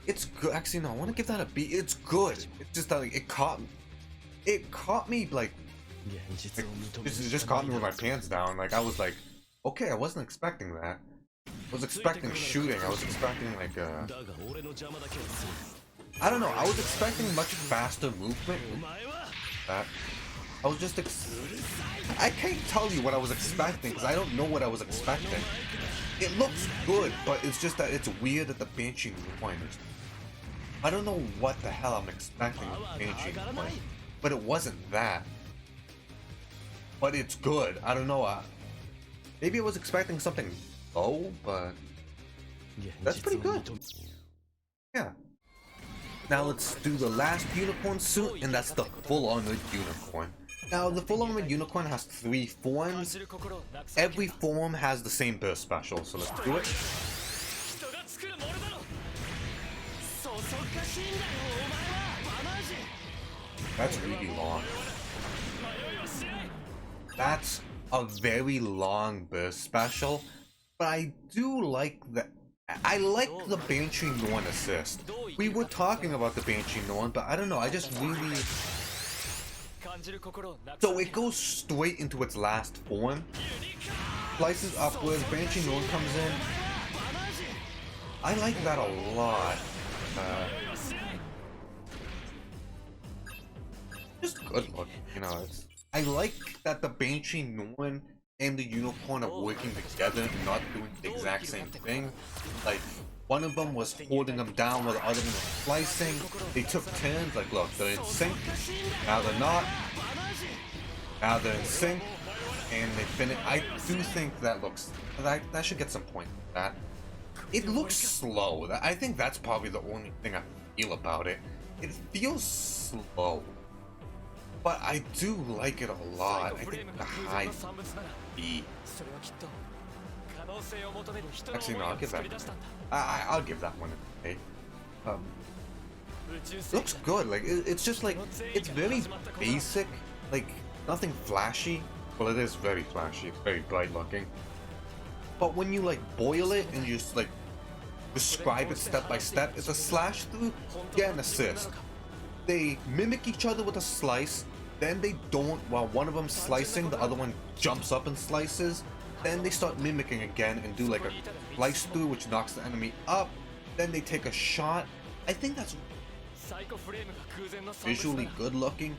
It's good, actually no, I want to give that a B. It's good, it's just that like, it caught me like it just caught me with my pants down. Like I was like, okay, I wasn't expecting that. I was expecting shooting, I was expecting like I don't know, I was expecting much faster movement. That I was just I can't tell you what I was expecting because I don't know what I was expecting. It looks good, but it's just that it's weird that the Banshee Norn is. I don't know what the hell I'm expecting with Banshee Norn, but it wasn't that. But it's good. I don't know. Maybe I was expecting something low, but that's pretty good. Yeah. Now let's do the last unicorn suit, and that's the full armored unicorn. Now the full armored unicorn has 3 forms. Every form has the same burst special, so let's do it. That's really long. That's a very long burst special, but I do like that. I like the Banshee Norn assist. We were talking about the Banshee Norn, but I don't know, I just really... So it goes straight into its last form. Slices upwards, Banshee Norn comes in. I like that a lot. Just good looking, you know, I like that the Banshee Norn and the unicorn are working together and not doing the exact same thing. Like, one of them was holding them down while the other one was slicing. They took turns, like look, they're in sync, now they're not. Now they're in sync, and they finish. I do think that looks, that should get some points for that. It looks slow. I think that's probably the only thing I feel about it. It feels slow. But I do like it a lot. I think the high B. Actually, no, I'll give that. I'll give that one an A. Looks good. Like it's just like it's very basic. Like nothing flashy. Well, it is very flashy. It's very bright looking. But when you like boil it and you just like describe it step by step, it's a slash through. Get an assist. They mimic each other with a slice, then they don't. While one of them's slicing, the other one jumps up and slices. Then they start mimicking again and do like a slice through, which knocks the enemy up. Then they take a shot. I think that's visually good looking.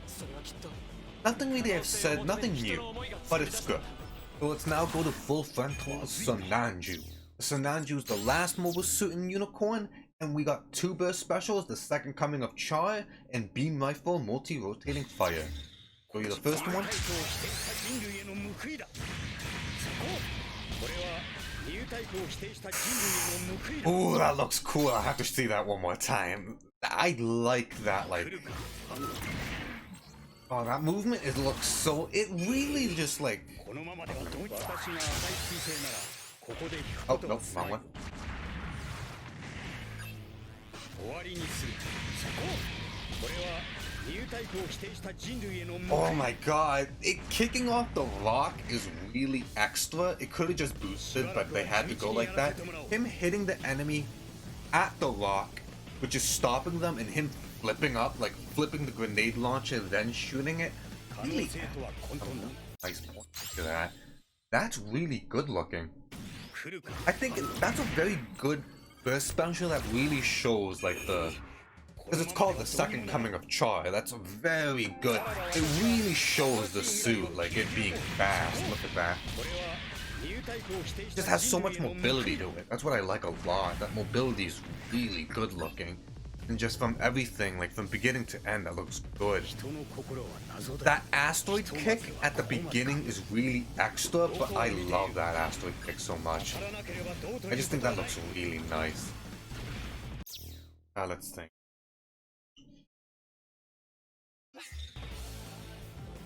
Nothing really I've said, nothing new, but it's good. So let's now go to full frontal Sonanju. Sonanju is the last mobile suit in Unicorn. And we got 2 burst specials, the second coming of Char and Beam Rifle multi-rotating fire. So you're the first one. Ooh, that looks cool. I have to see that one more time. I like that, like... Oh, that movement, it looks so... It really just like... Oh, nope, wrong one. Oh my god, kicking off the lock is really extra. It could have just boosted, but they had to go like that. Him hitting the enemy at the lock, which is stopping them, and him flipping up, like flipping the grenade launcher and then shooting it. really nice point to that. That's really good looking. I think that's a very good burst special that really shows like the, because it's called the second coming of Char. That's very good. It really shows the suit, like it being fast. Look at that. It just has so much mobility to it. That's what I like a lot. That mobility is really good looking. And just from everything, like from beginning to end, that looks good. That asteroid kick at the beginning is really extra, but I love that asteroid kick so much. I just think that looks really nice. Let's think.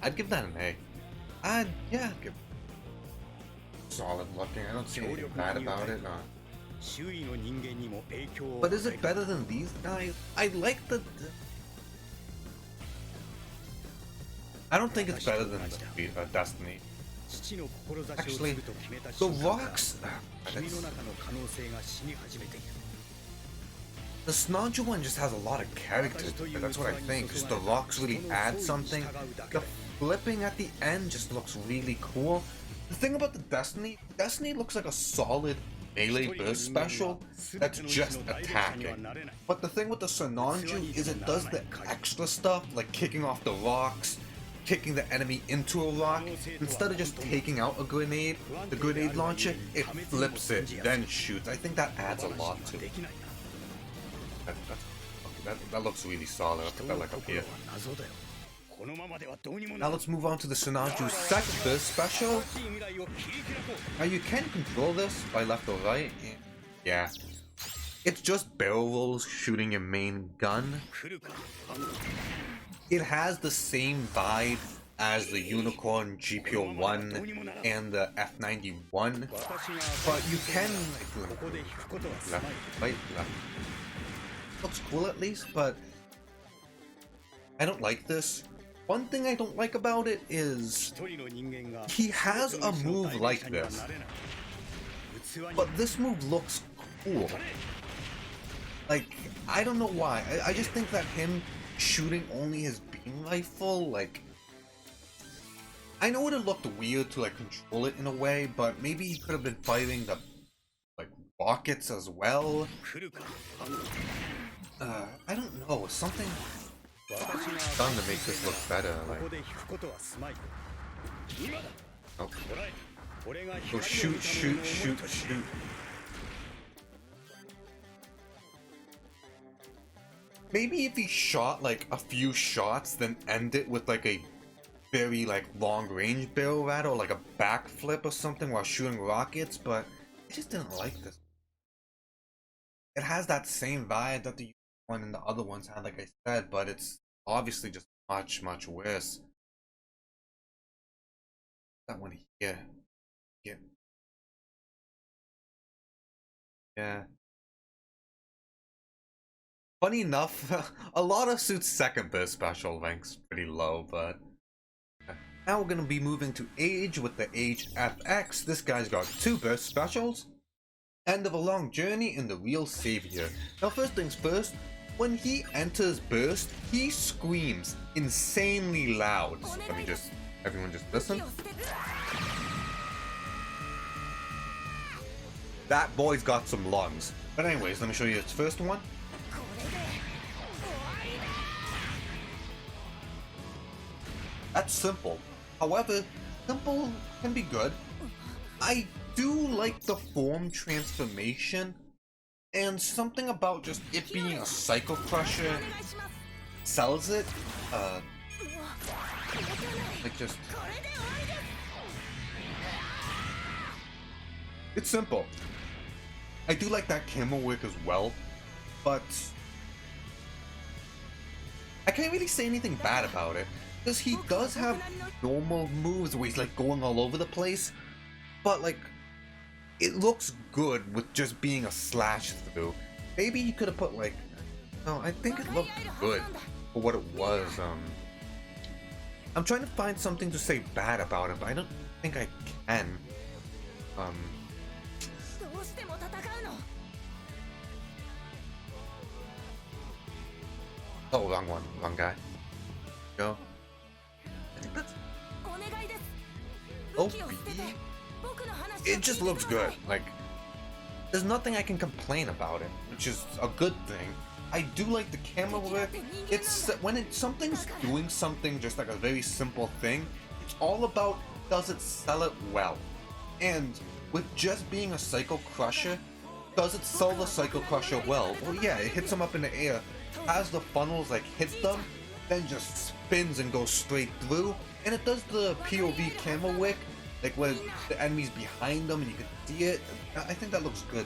I'd give that an A. Yeah, I'd give it solid looking. I don't see anything bad about it. But is it better than these guys? I like the... I don't think it's better than the Destiny. Actually, the rocks... The Snodger one just has a lot of character to it. That's what I think. Just the rocks really add something. The flipping at the end just looks really cool. The thing about the Destiny looks like a solid melee burst special that's just attacking. But the thing with the Sonanju is it does the extra stuff like kicking off the rocks, kicking the enemy into a rock. Instead of just taking out a grenade, the grenade launcher, it flips it, then shoots. I think that adds a lot to it. That looks really solid. I'll put that like up here. Now let's move on to the Sonanju's second burst special. Now you can control this by left or right. Yeah. It's just barrel rolls shooting your main gun. It has the same vibe as the Unicorn GPO-1 and the F91. But you can left, right, left. Looks cool at least, but I don't like this. One thing I don't like about it is he has a move like this, but this move looks cool. Like, I don't know why. I just think that him shooting only his beam rifle, like, I know it looked weird to like control it in a way, but maybe he could have been fighting the like rockets as well. I don't know, something done to make this look better, like... Oh. Oh, shoot, shoot, shoot, shoot. Maybe if he shot like a few shots, then end it with like a very like long range barrel rattle, like a backflip or something while shooting rockets, but I just didn't like this. It has that same vibe that the one and the other ones had, like I said, but it's obviously just much worse. That one here. Yeah. Funny enough, a lot of suits' second burst special ranks pretty low, but now we're gonna be moving to Age with the Age FX. This guy's got 2 burst specials. End of a long journey and the real savior. Now first things first, when he enters burst, he screams insanely loud. So let me just, everyone just listen. That boy's got some lungs. But anyways, let me show you its first one. That's simple. However, simple can be good. I do like the form transformation, and something about just it being a Psycho Crusher sells it. Like just... It's simple. I do like that camel work as well, but I can't really say anything bad about it, because he does have normal moves where he's like going all over the place, but like it looks good with just being a slash through. Maybe he could have put like, no, I think it looked good for what it was. I'm trying to find something to say bad about it, but I don't think I can. Oh, wrong one, wrong guy. Go. I think that's OP, it just looks good. Like, there's nothing I can complain about it, which is a good thing. I do like the camera work. It's when something's doing something, just like a very simple thing, it's all about, does it sell it well? And with just being a Psycho Crusher, does it sell the Psycho Crusher well? Well, yeah, it hits them up in the air, as the funnels like hit them, then just spins and goes straight through, and it does the POV camera work, like where the enemy's behind them and you can see it. I think that looks good.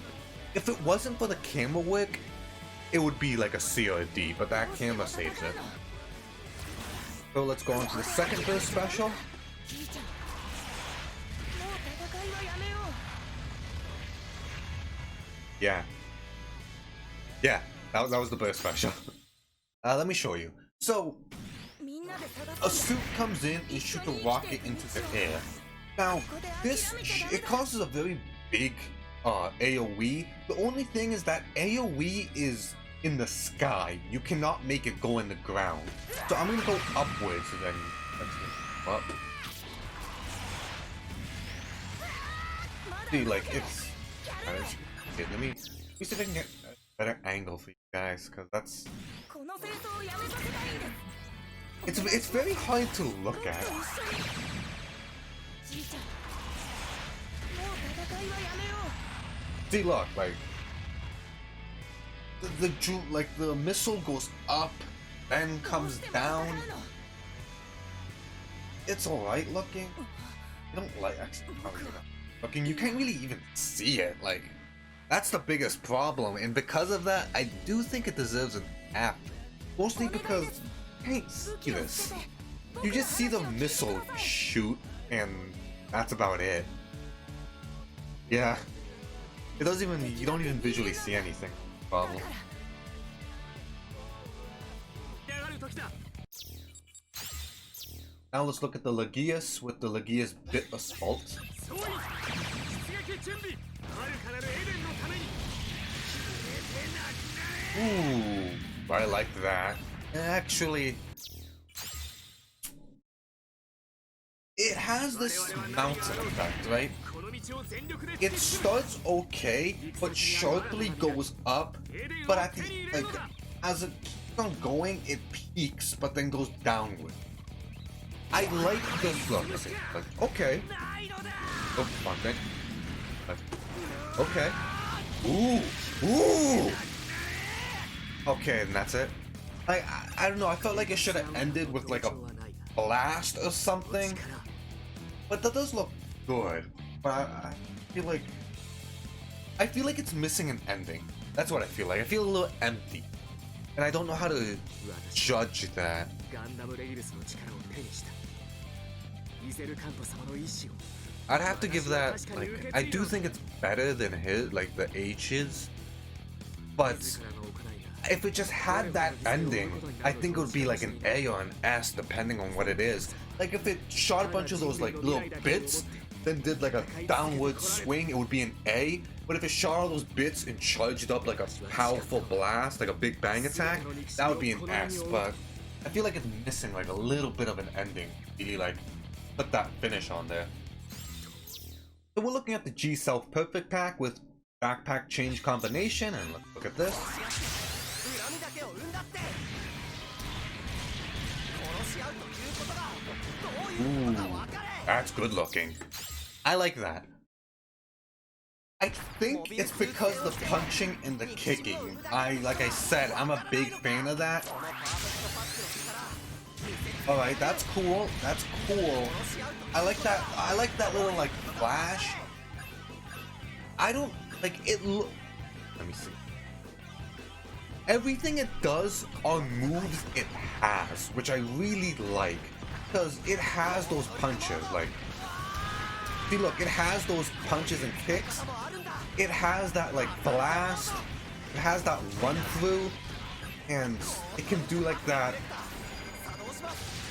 If it wasn't for the camera work, it would be like a C or a D, but that camera saves it. So let's go on to the second burst special. Yeah, that was the burst special. Let me show you. So, a suit comes in and shoots a rocket into the air. Now, it causes a very big AoE. The only thing is that AoE is in the sky. You cannot make it go in the ground. So I'm gonna go upwards and then let's go up. See, like, it's... Okay, let me see if I can get a better angle for you guys, because that's... It's very hard to look at. See, look, like the missile goes up, then comes down. It's alright looking. I don't like actually looking. You can't really even see it. Like, that's the biggest problem, and because of that, I do think it deserves an F. Mostly because you can't see this. You just see the missile shoot, and that's about it. Yeah. It doesn't even, you don't even visually see anything. Problem. Now let's look at the Legius with the Legius Bit Assault. Ooh, I like that. Actually, it has this mountain effect, right? It starts okay, but sharply goes up, but at the, like, as it keeps on going, it peaks, but then goes downward. I like this look. Okay. Oh, one thing. Okay. Ooh! Okay, and that's it. I don't know, I felt like it should have ended with like a blast or something. But that does look good. But I feel like it's missing an ending. That's what I feel like. I feel a little empty. And I don't know how to judge that. I'd have to give that, like, I do think it's better than his, like the H's. But if it just had that ending, I think it would be like an A or an S depending on what it is. Like if it shot a bunch of those like little bits, then did like a downward swing, it would be an A. But if it shot all those bits and charged up like a powerful blast, like a big bang attack, that would be an S. But I feel like it's missing like a little bit of an ending. Really like put that finish on there. So we're looking at the G Self Perfect Pack with backpack change combination, and let's look at this. Ooh, that's good looking. I like that. I think it's because the punching and the kicking. Like I said, I'm a big fan of that. Alright, that's cool. That's cool. I like that little like flash. I don't like it. Let me see. Everything it does on moves it has, which I really like, because it has those punches. Like, see, look, it has those punches and kicks. It has that like blast. It has that run through, and it can do like that.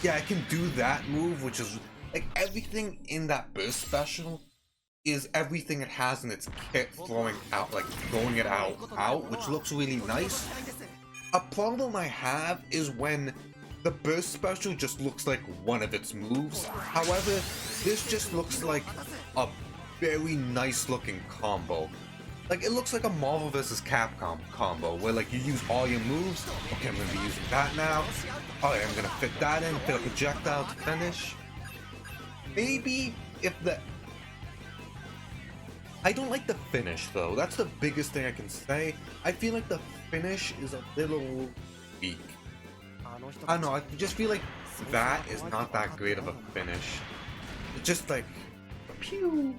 Yeah, it can do that move, which is like everything in that burst special is everything it has in its kit, throwing it out, which looks really nice. A problem I have is when the burst special just looks like one of its moves. However, this just looks like a very nice looking combo. Like, it looks like a Marvel vs. Capcom combo, where like you use all your moves. Okay, I'm gonna be using that now. Alright, I'm gonna fit that in, fit a projectile to finish. Maybe if the... I don't like the finish though, that's the biggest thing I can say. I feel like the finish is a little weak. I don't know, I just feel like that is not that great of a finish. It's just like... pew!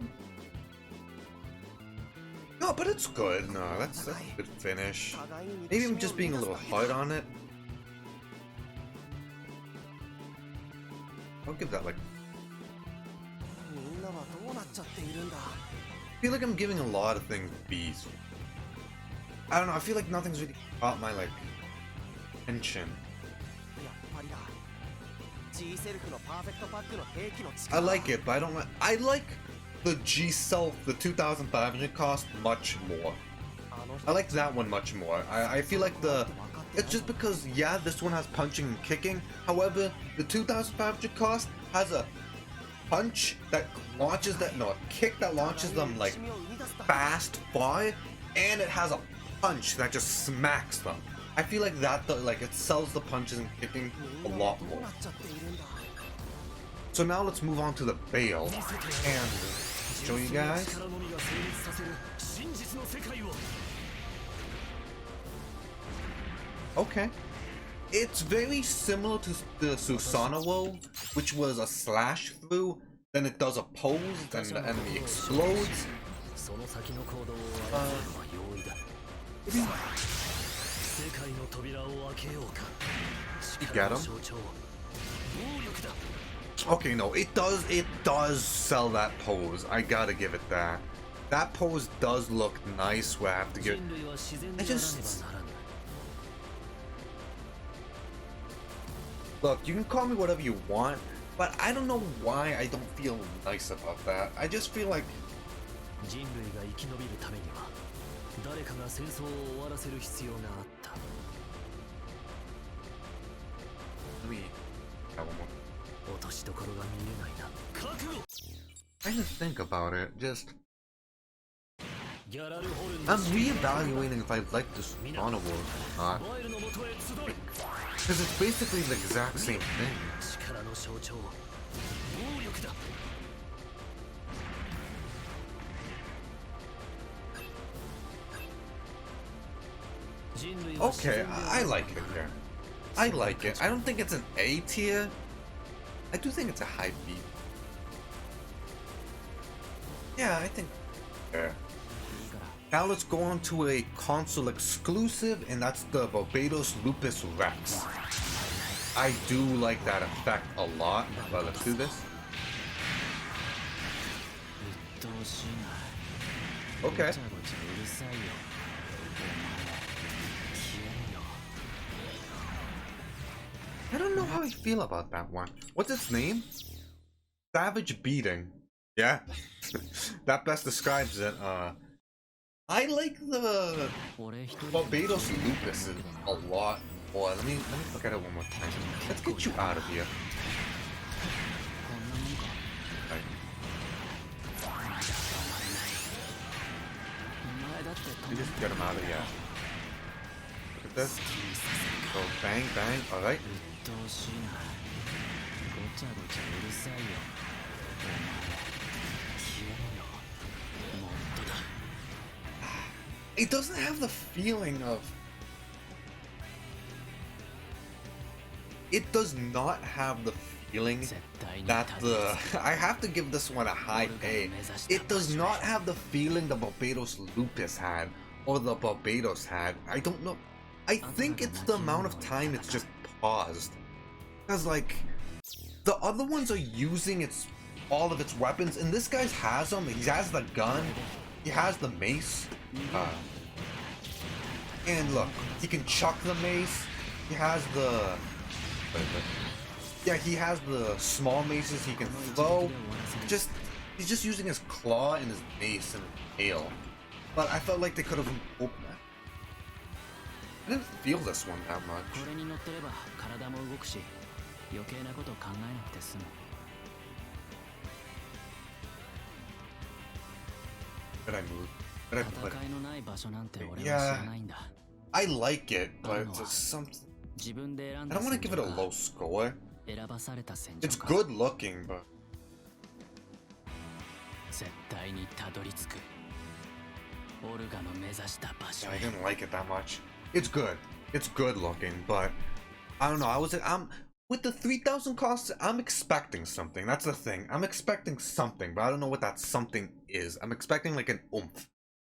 No, but it's good. No, that's a good finish. Maybe I'm just being a little hard on it. I'll give that like... I feel like I'm giving a lot of things B's. I don't know, I feel like nothing's really caught my like attention. I like it, but I don't like... I like the G-Self, the 2500 cost, much more. I like that one much more. I feel like the... It's just because, yeah, this one has punching and kicking. However, the 2500 cost has a punch that launches that... No, a kick that launches them, like, fast, far. And it has a punch that just smacks them. I feel like that, like, it sells the punches and kicking a lot more. So now let's move on to the Bale. And... show you guys. Okay. It's very similar to the Susanoo, which was a slash through, then it does a pose, then the enemy explodes. You get him? Okay, no, it does sell that pose. I gotta give it that. That pose does look nice, where I have to give it... Look, you can call me whatever you want, but I don't know why I don't feel nice about that. I just feel like... I just think about it, just... I'm reevaluating if I like this Honor War or not. Because it's basically the exact same thing. Okay, I like it here. I like it. I don't think it's an A tier. I do think it's a high B. Yeah, I think... Yeah. Now let's go on to a console exclusive, and that's the Barbados Lupus Rex. I do like that effect a lot. Well, let's do this. Okay. I don't know how I feel about that one. What's its name? Savage Beating. Yeah. That best describes it. I like the Barbados Lupus a lot more. Let me look at it one more time. Let's get you out of here. Right. You just get him out of here. Look at this. Go bang bang. Alright. It doesn't have the feeling of... It does not have the feeling that the... I have to give this one a high A. It does not have the feeling the Barbados Lupus had, or the Barbados had. I don't know. I think it's the amount of time it's just paused. Because, like, the other ones are using all of its weapons, and this guy has them. He has the gun. He has the mace. And look, he can chuck the mace. He has the... Yeah, he has the small maces he can throw. He's just using his claw and his mace and his tail. But I felt like they could have opened that. I didn't feel this one that much. Did I move? Did I put it? Yeah, I like it, but it's something. I don't want to give it a low score. It's good looking, but yeah, I didn't like it that much. It's good. It's good looking, but I don't know. I'm with the 3,000 costs. I'm expecting something. That's the thing. I'm expecting something, but I don't know what that something is. I'm expecting like an oomph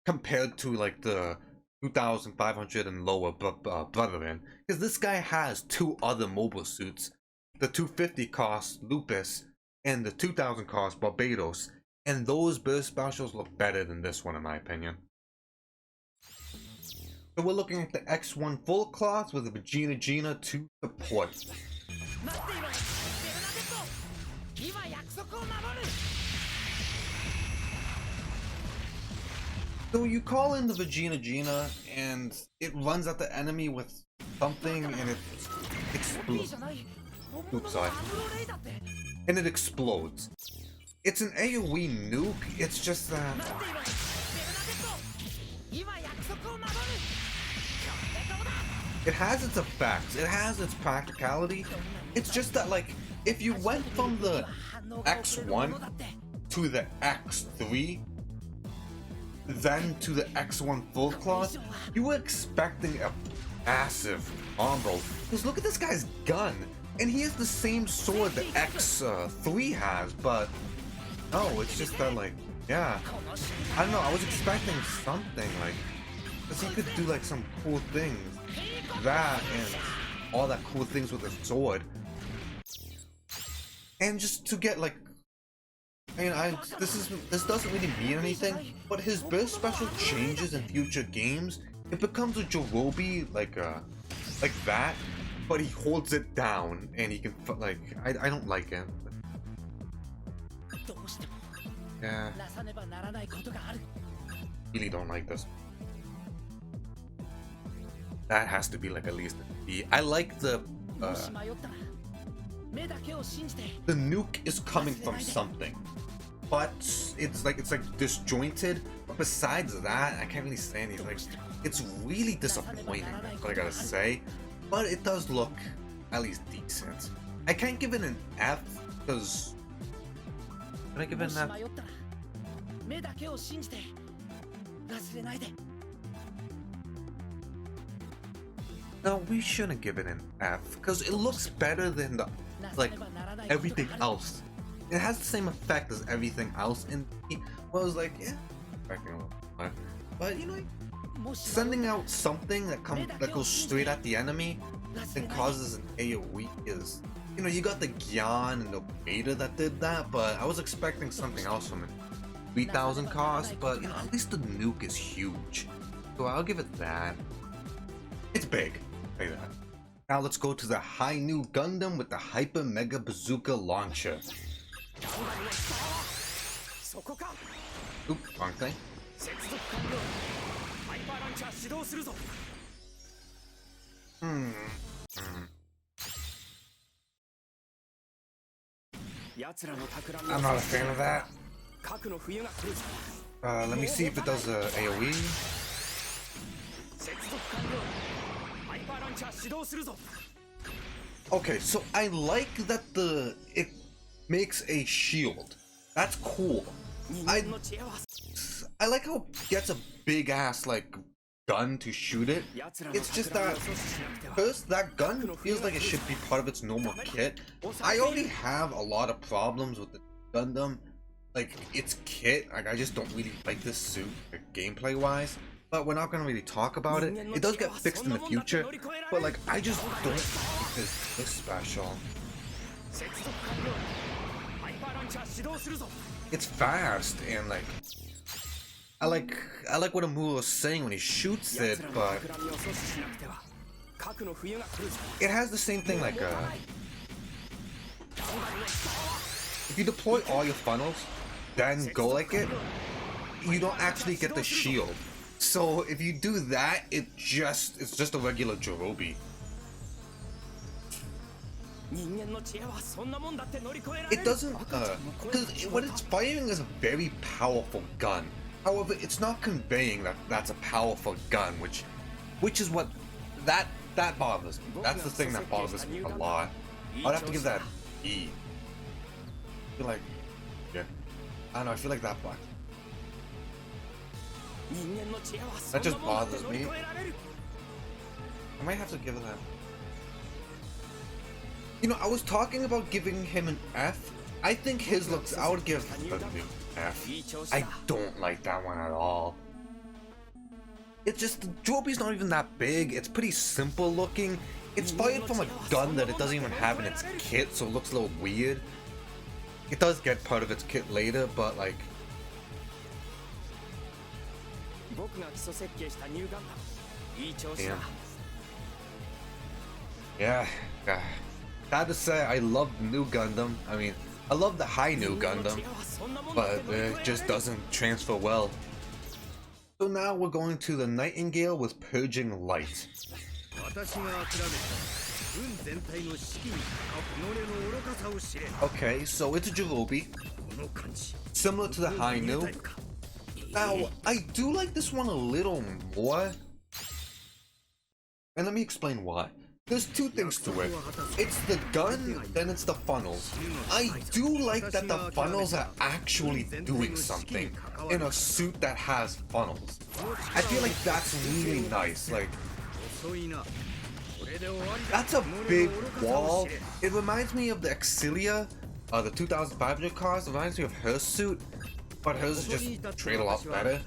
compared to like the 2,500 and lower Brotherman, because this guy has two other mobile suits, the 250 cost Lupus and the 2,000 cost Barbados, and those burst specials look better than this one in my opinion. So we're looking at the X1 full cloth with the Vegeta 2 support. So you call in the Vegeta and it runs at the enemy with something and it explodes. Oops, sorry. And it explodes. It's an AoE nuke, it's just that... It has its effects, it has its practicality. It's just that, like, if you went from the X1 to the X3, then to the X1 full cloth, you were expecting a massive combo. Because look at this guy's gun, and he has the same sword the X3 has, but no, it's just that, like, yeah, I don't know, I was expecting something, like, because he could do, like, some cool things, that, and all that cool things with his sword, and just to get, like, I mean, this doesn't really mean anything, but his burst special changes in future games. It becomes a Jirobi, like that, but he holds it down, and he can, like, I don't like it. Yeah. Really don't like this. That has to be, like, at least a B. I like the nuke is coming from something, but it's like disjointed. But besides that, I can't really say anything. Like, it's really disappointing, that's what I gotta say. But it does look at least decent. I can't give it an F because can I give it an F? No, we shouldn't give it an F because it looks better than the, like, everything else. It has the same effect as everything else, and well, I was like, yeah, expecting a little more. But you know, sending out something that goes straight at the enemy and causes an AoE is, you know, you got the Gyan and the Beta that did that, but I was expecting something else from it. 3,000 cost, but you know, at least the nuke is huge, so I'll give it that. It's big. Say that. Now let's go to the high new Gundam with the Hyper Mega Bazooka launcher. Oop, wrong thing. I'm not a fan of that. Let me see if it does AoE. Okay, so I like that it makes a shield. That's cool. I like how it gets a big ass, like, gun to shoot it. It's just that first, that gun feels like it should be part of its normal kit. I already have a lot of problems with the Gundam, like its kit. Like, I just don't really like this suit, like, gameplay wise. But we're not gonna really talk about it. It does get fixed in the future, but, like, I just don't like this special. It's fast, and, like, I like what Amuro was saying when he shoots it, but it has the same thing, like, if you deploy all your funnels, then go like it, you don't actually get the shield. So if you do that, it's just a regular Jirobi. It doesn't, because what it's firing is a very powerful gun. However, it's not conveying that that's a powerful gun, which is what that bothers me. That's the thing that bothers me a lot. I'd have to give that E. I feel like, yeah, I don't know. I feel like that black. That just bothers me. I might have to give it that. You know, I was talking about giving him an F. I think his looks, I would give a new F. I don't like that one at all. It's just, the Joby's not even that big. It's pretty simple looking. It's fired from a gun that it doesn't even have in its kit, so it looks a little weird. It does get part of its kit later, but like... Yeah. Sad to say, I love the new Gundam. I mean, I love the high new Gundam, but it just doesn't transfer well. So now we're going to the Nightingale with Purging Light. Okay, so it's a Jirobi, similar to the high new. Now, I do like this one a little more, and let me explain why. There's two things to it. It's the gun, then it's the funnels. I do like that the funnels are actually doing something in a suit that has funnels. I feel like that's really nice. Like, that's a big wall. It reminds me of the Exilia, the 2500 cars. It reminds me of her suit, but hers is just straight a lot better.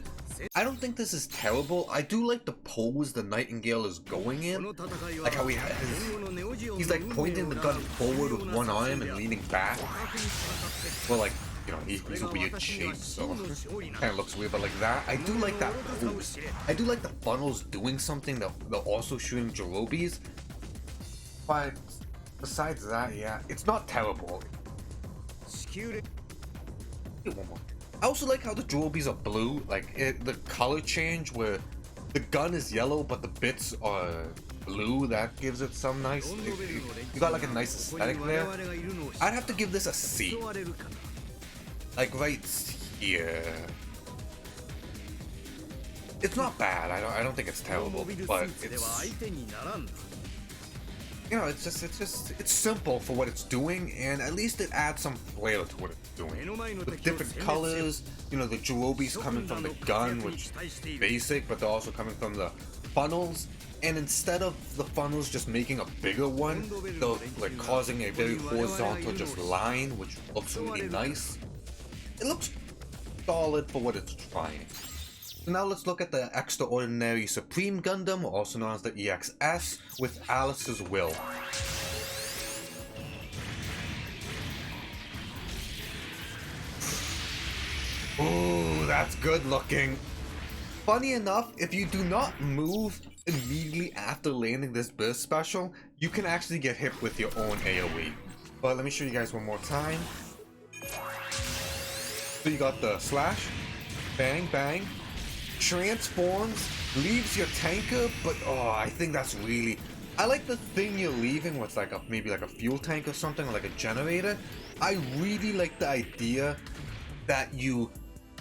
I don't think this is terrible. I do like the pose the Nightingale is going in. Like how he's like pointing the gun forward with one arm and leaning back. Well, like, you know, he's a weird shape, so it kind of looks weird, but like that. I do like that pose. I do like the funnels doing something that they're also shooting Jirobis. But besides that, yeah, it's not terrible. One more. I also like how the Jirobis are blue, like the color change where the gun is yellow but the bits are blue. That gives it some nice, you got like a nice aesthetic there. I'd have to give this a C. Like right here. It's not bad, I don't think it's terrible, but it's, you know, it's simple for what it's doing, and at least it adds some flair to what it's doing. With different colors, you know, the Jirobi's coming from the gun, which is basic, but they're also coming from the funnels. And instead of the funnels just making a bigger one, they're like causing a very horizontal just line, which looks really nice. It looks solid for what it's trying. So now let's look at the Extraordinary Supreme Gundam, also known as the EXS, with Alice's Will. Ooh, that's good looking. Funny enough, if you do not move immediately after landing this burst special, you can actually get hit with your own AoE. But let me show you guys one more time. So you got the slash, bang, bang, transforms, leaves your tanker, but oh, I think that's really... I like the thing you're leaving with like maybe like a fuel tank or something, or like a generator. I really like the idea that you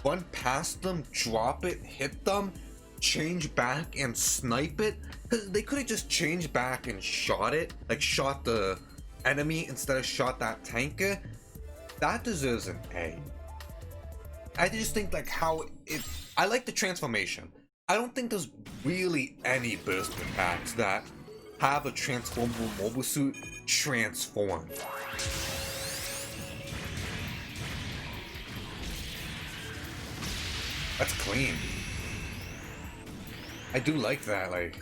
run past them, drop it, hit them, change back and snipe it. Because they could have just changed back and shot it, like shot the enemy instead of shot that tanker. That deserves an A. I just think like how it... I like the transformation. I don't think there's really any burstman packs that have a transformable mobile suit transformed. That's clean. I do like that, like...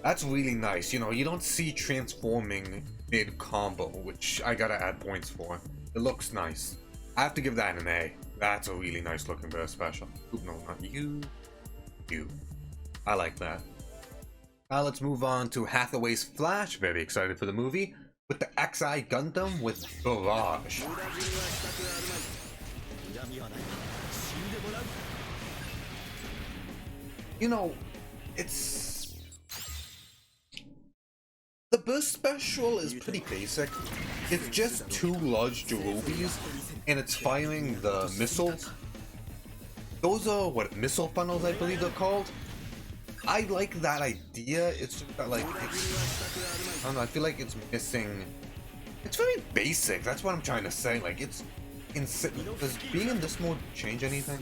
That's really nice, you know, you don't see transforming mid-combo, which I gotta add points for. It looks nice. I have to give that an A. That's a really nice looking burst special. Ooh, no, not you. You. I like that. Now let's move on to Hathaway's Flash. Very excited for the movie. With the XI Gundam with Barrage. You know, it's... The burst special is pretty basic. It's just two large Jerobis, and it's firing the missiles. Those are what missile funnels, I believe they're called. I like that idea. It's just that, like, I don't know. I feel like it's missing. It's very basic. That's what I'm trying to say. Like, it's insane. Does being in this mode change anything?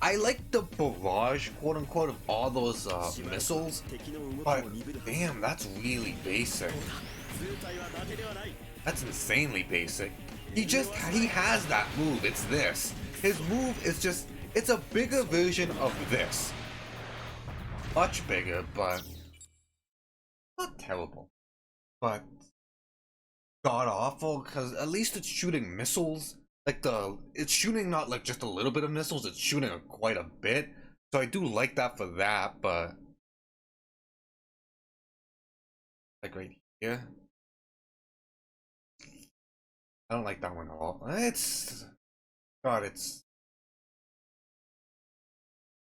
I like the barrage, quote unquote, of all those missiles, but damn, that's really basic. That's insanely basic. He has that move. It's this. His move is just, it's a bigger version of this. Much bigger, but not terrible. But god awful, because at least it's shooting missiles. Like it's shooting not like just a little bit of missiles, it's shooting quite a bit. So I do like that for that, but like right here, I don't like that one at all. It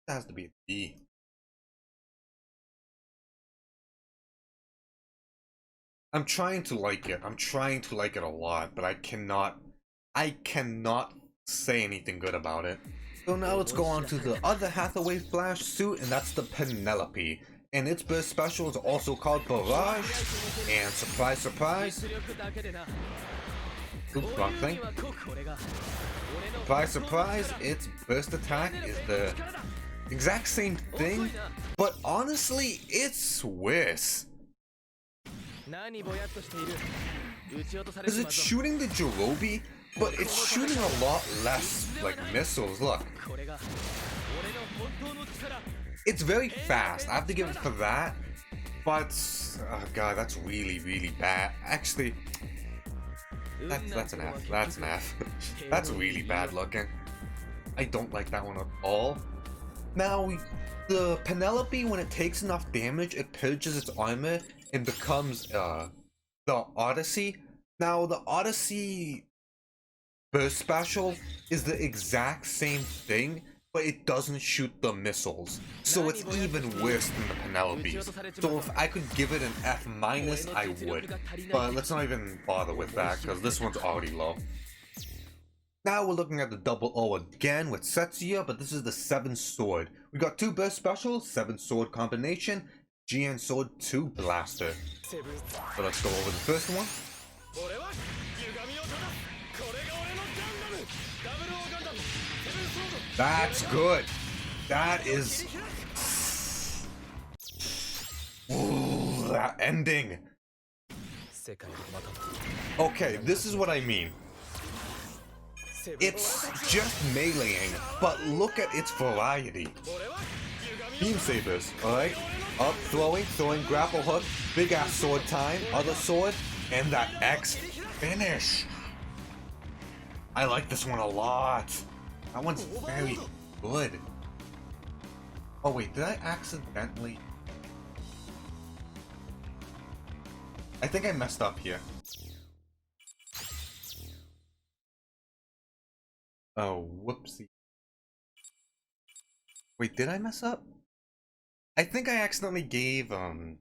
has to be a D. I'm trying to like it. I'm trying to like it a lot, but I cannot say anything good about it. So now let's go on to the other Hathaway Flash suit, and that's the Penelope. And its burst special is also called Barrage. And surprise, surprise. Oops, wrong thing. Surprise, surprise, its burst attack is the exact same thing, but honestly, it's worse. Because it's shooting the Jerobi, but it's shooting a lot less like missiles. Look, it's very fast. I have to give it for that. But oh god, that's really bad. Actually, that's an F. That's an F. That's really bad looking. I don't like that one at all. Now, the Penelope, when it takes enough damage, it purges its armor and becomes the Odyssey. Now, the Odyssey burst special is the exact same thing, but it doesn't shoot the missiles. So it's even worse than the Penelope's. So if I could give it an F-, I would. But let's not even bother with that, because this one's already low. Now we're looking at the double O again with Setsuya, but this is the 7 sword. We got 2 burst specials, 7 sword combination, GN sword 2 blaster. So let's go over the first one. That's good. That is... Ooh, that ending. Okay, this is what I mean. It's just meleeing, but look at its variety. Beam sabers, alright? Up, throwing, grapple hook, big ass sword time, other sword, and that X finish. I like this one a lot. That one's very good. Oh wait, did I accidentally... I think I messed up here. Oh, whoopsie. Wait, did I mess up? I think I accidentally gave, I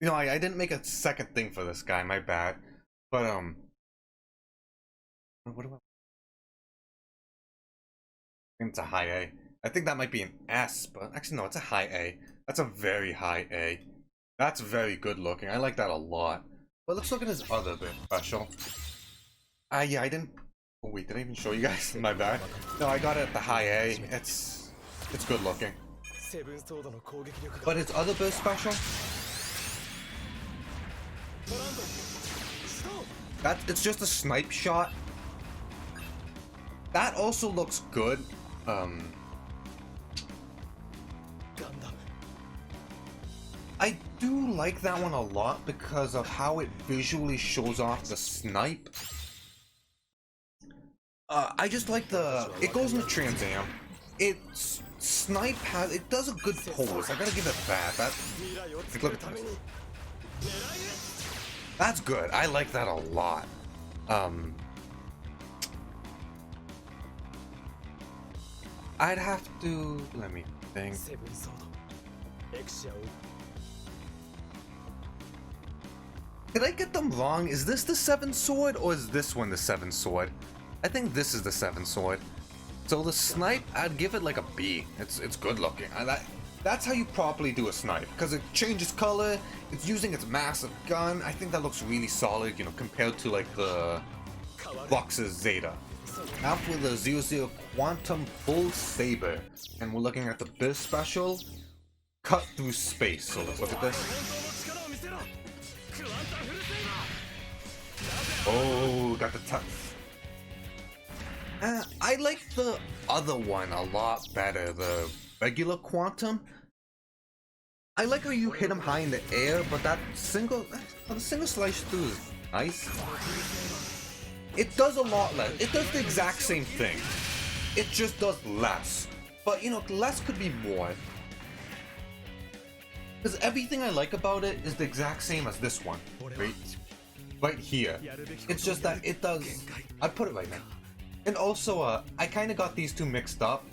didn't make a second thing for this guy, my bad. But, what do I... I think it's a high A. I think that might be an S, but actually no, it's a high A. That's a very high A. That's very good looking. I like that a lot. But let's look at his other bit special. Yeah, I didn't... Oh wait, did I even show you guys? My bad. No, I got it at the high A. It's good looking. But its other burst special? It's just a snipe shot. That also looks good. I do like that one a lot because of how it visually shows off the snipe. I just like it goes in the Trans Am. Snipe it does a good pose. I gotta give it that. Look at that. That's good. I like that a lot. I'd have to, thing. Did I get them wrong? Is this the 7 sword or is this one the 7 sword? I think this is the 7 sword. So the snipe, I'd give it like a B. It's good looking. That's how you properly do a snipe, because it changes color, it's using its massive gun. I think that looks really solid, you know, compared to like the Vox's Zeta. Now for the 00 Quantum Full Saber, and we're looking at the burst special, cut through space. So let's look at this. Oh, got the touch. I like the other one a lot better, the regular Quantum. I like how you hit him high in the air, but the single slice through is nice. It does a lot less. It does the exact same thing. It just does less. But you know, less could be more. Because everything I like about it is the exact same as this one. Right here. It's just that it does... I'd put it right now. And also, I kind of got these two mixed up.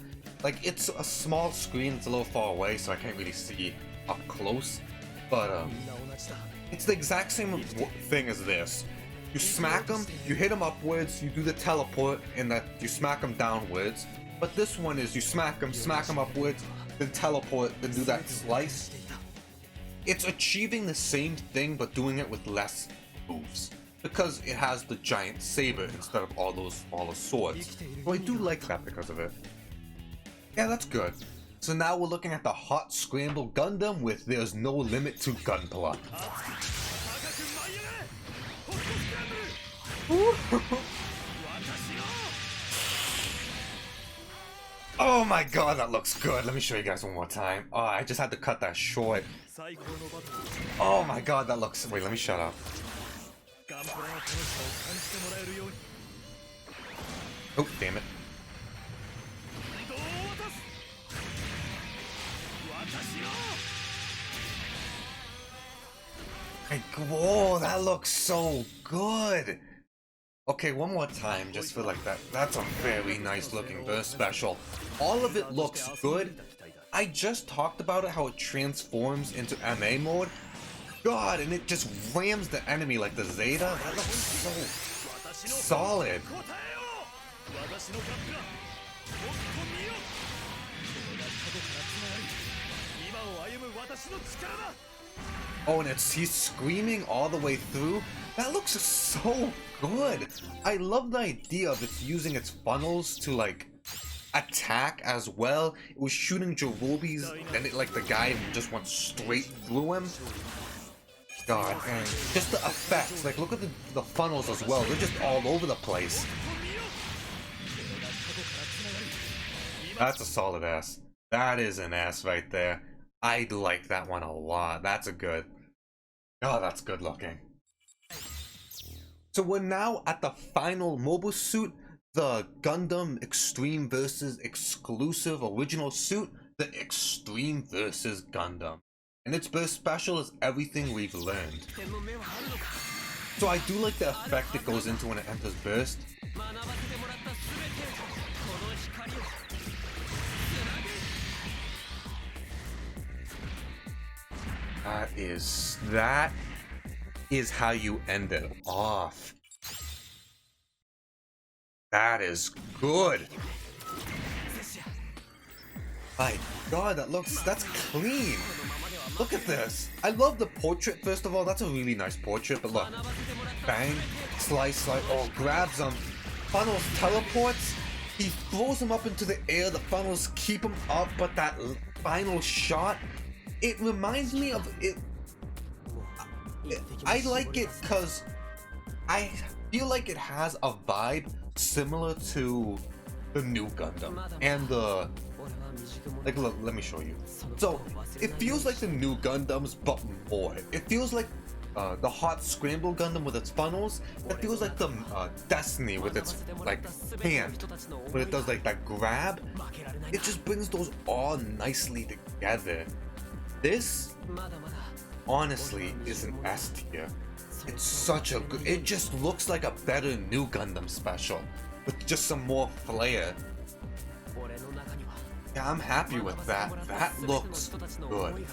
Like, it's a small screen, it's a little far away, so I can't really see up close. But, it's the exact same thing as this. You smack them, you hit them upwards, you do the teleport, and that you smack them downwards. But this one is you smack them upwards, then teleport, then do that slice. It's achieving the same thing, but doing it with less moves, because it has the giant saber instead of all those smaller swords. So I do like that because of it. Yeah, that's good. So now we're looking at the Hot Scramble Gundam with There's No Limit to Gunpla. Oh my god, that looks good. Let me show you guys one more time. Oh, I just had to cut that short. Oh my god, that looks... Wait, let me shut up. Oh, damn it. Whoa, that looks so good. Okay, one more time, just for like that. That's a very nice looking burst special. All of it looks good. I just talked about it, how it transforms into MA mode. God, and it just rams the enemy like the Zeta. That looks so solid. Oh, and he's screaming all the way through. That looks so good. I love the idea of it's using its funnels to like attack as well. It was shooting Jerubis, and it like the guy just went straight through him. God, and just the effects. Like, look at the funnels as well. They're just all over the place. That's a solid S. That is an S right there. I like that one a lot. That's a good... Oh, that's good looking. So we're now at the final mobile suit, the Gundam Extreme vs. Exclusive Original Suit, the Extreme vs. Gundam. And its burst special is everything we've learned. So I do like the effect it goes into when it enters burst. That is how you end it off. That is good. My god, that's clean. Look at this. I love the portrait, first of all. That's a really nice portrait, but look. Bang, slice, slice. Oh, grabs him. Funnels, teleports. He throws him up into the air. The funnels keep him up, but that final shot, it reminds me of it. I like it because I feel like it has a vibe similar to the new Gundam and the... Like, look, let me show you. So, it feels like the new Gundams, but more. It feels like the Hot Scramble Gundam with its funnels. It feels like the Destiny with its, like, hand. When it does, like, that grab. It just brings those all nicely together. This, honestly, is an S tier. It's such a good... It just looks like a better new Gundam special. With just some more flair. Yeah, I'm happy with that. That looks good.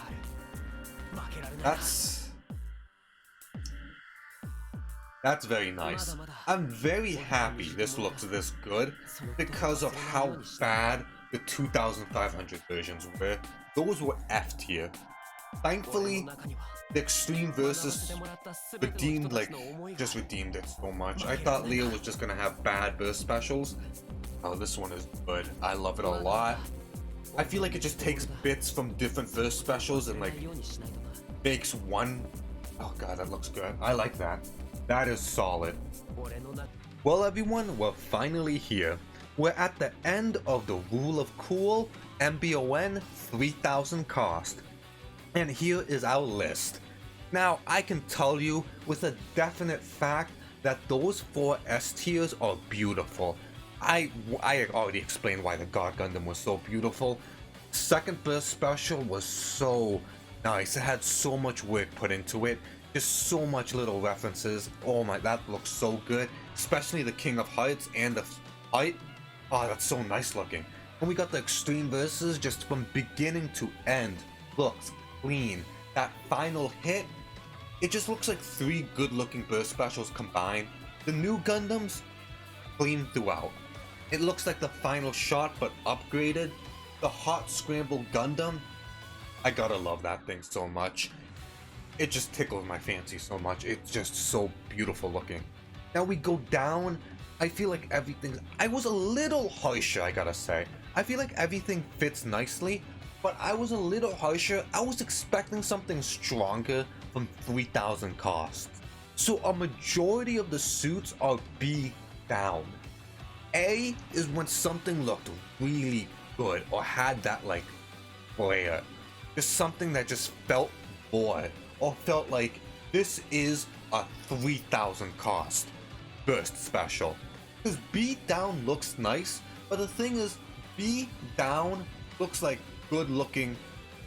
That's very nice. I'm very happy this looks this good because of how bad the 2500 versions were. Those were F tier. Thankfully, the Extreme Versus redeemed, just redeemed it so much. I thought Leo was just gonna have bad burst specials. Oh, this one is good. I love it a lot. I feel like it just takes bits from different burst specials and makes one. Oh god, that looks good. I like that. That is solid. Well everyone, we're finally here. We're at the end of the Rule of Cool MBON 3000 cost. And here is our list. Now, I can tell you with a definite fact that those 4 S tiers are beautiful. I already explained why the God Gundam was so beautiful. Second burst special was so nice. It had so much work put into it. Just so much little references. Oh my, that looks so good. Especially the King of Hearts and the fight. Oh, that's so nice looking. And we got the Extreme Versus just from beginning to end. Looks clean. That final hit, it just looks like 3 good looking burst specials combined. The new Gundams, clean throughout. It looks like the final shot but upgraded. The Hot Scramble Gundam, I gotta love that thing so much. It just tickles my fancy so much. It's just so beautiful looking. Now we go down. I feel like everything, I was a little harsher, I gotta say. I feel like everything fits nicely, but I was a little harsher. I was expecting something stronger from 3000 cost. So a majority of the suits are B down. A is when something looked really good or had that flair. Just something that just felt bored or felt like this is a 3000 cost burst special. Because B down looks nice, but the thing is, B down looks like good looking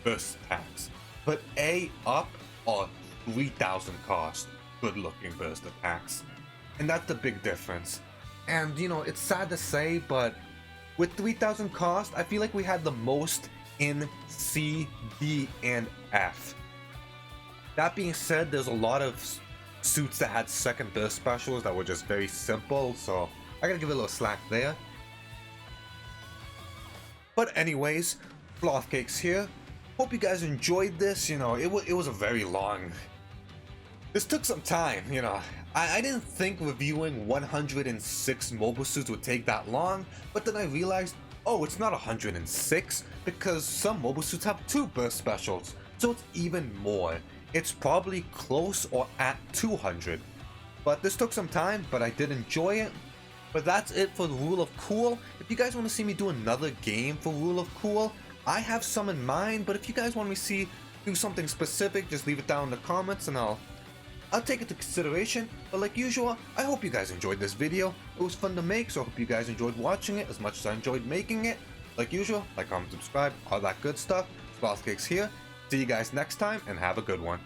burst attacks. But A up are 3000 cost good looking burst attacks. And that's the big difference. And you know, it's sad to say, but with 3000 cost, I feel like we had the most in C, D, and F. That being said, there's a lot of suits that had second burst specials that were just very simple, so I gotta give it a little slack there. But anyways, Flothcakes here. Hope you guys enjoyed this. You know, it was a very long. This took some time, you know. I didn't think reviewing 106 mobile suits would take that long, but then I realized, oh, it's not 106 because some mobile suits have 2 burst specials, so it's even more. It's probably close or at 200. But this took some time, but I did enjoy it. But that's it for the Rule of Cool. If you guys want to see me do another game for Rule of Cool, I have some in mind, but if you guys want me to do something specific, just leave it down in the comments and I'll take it into consideration. But like usual, I hope you guys enjoyed this video. It was fun to make, so I hope you guys enjoyed watching it as much as I enjoyed making it. Like usual, like, comment, subscribe, all that good stuff. Flothcakes here. See you guys next time and have a good one.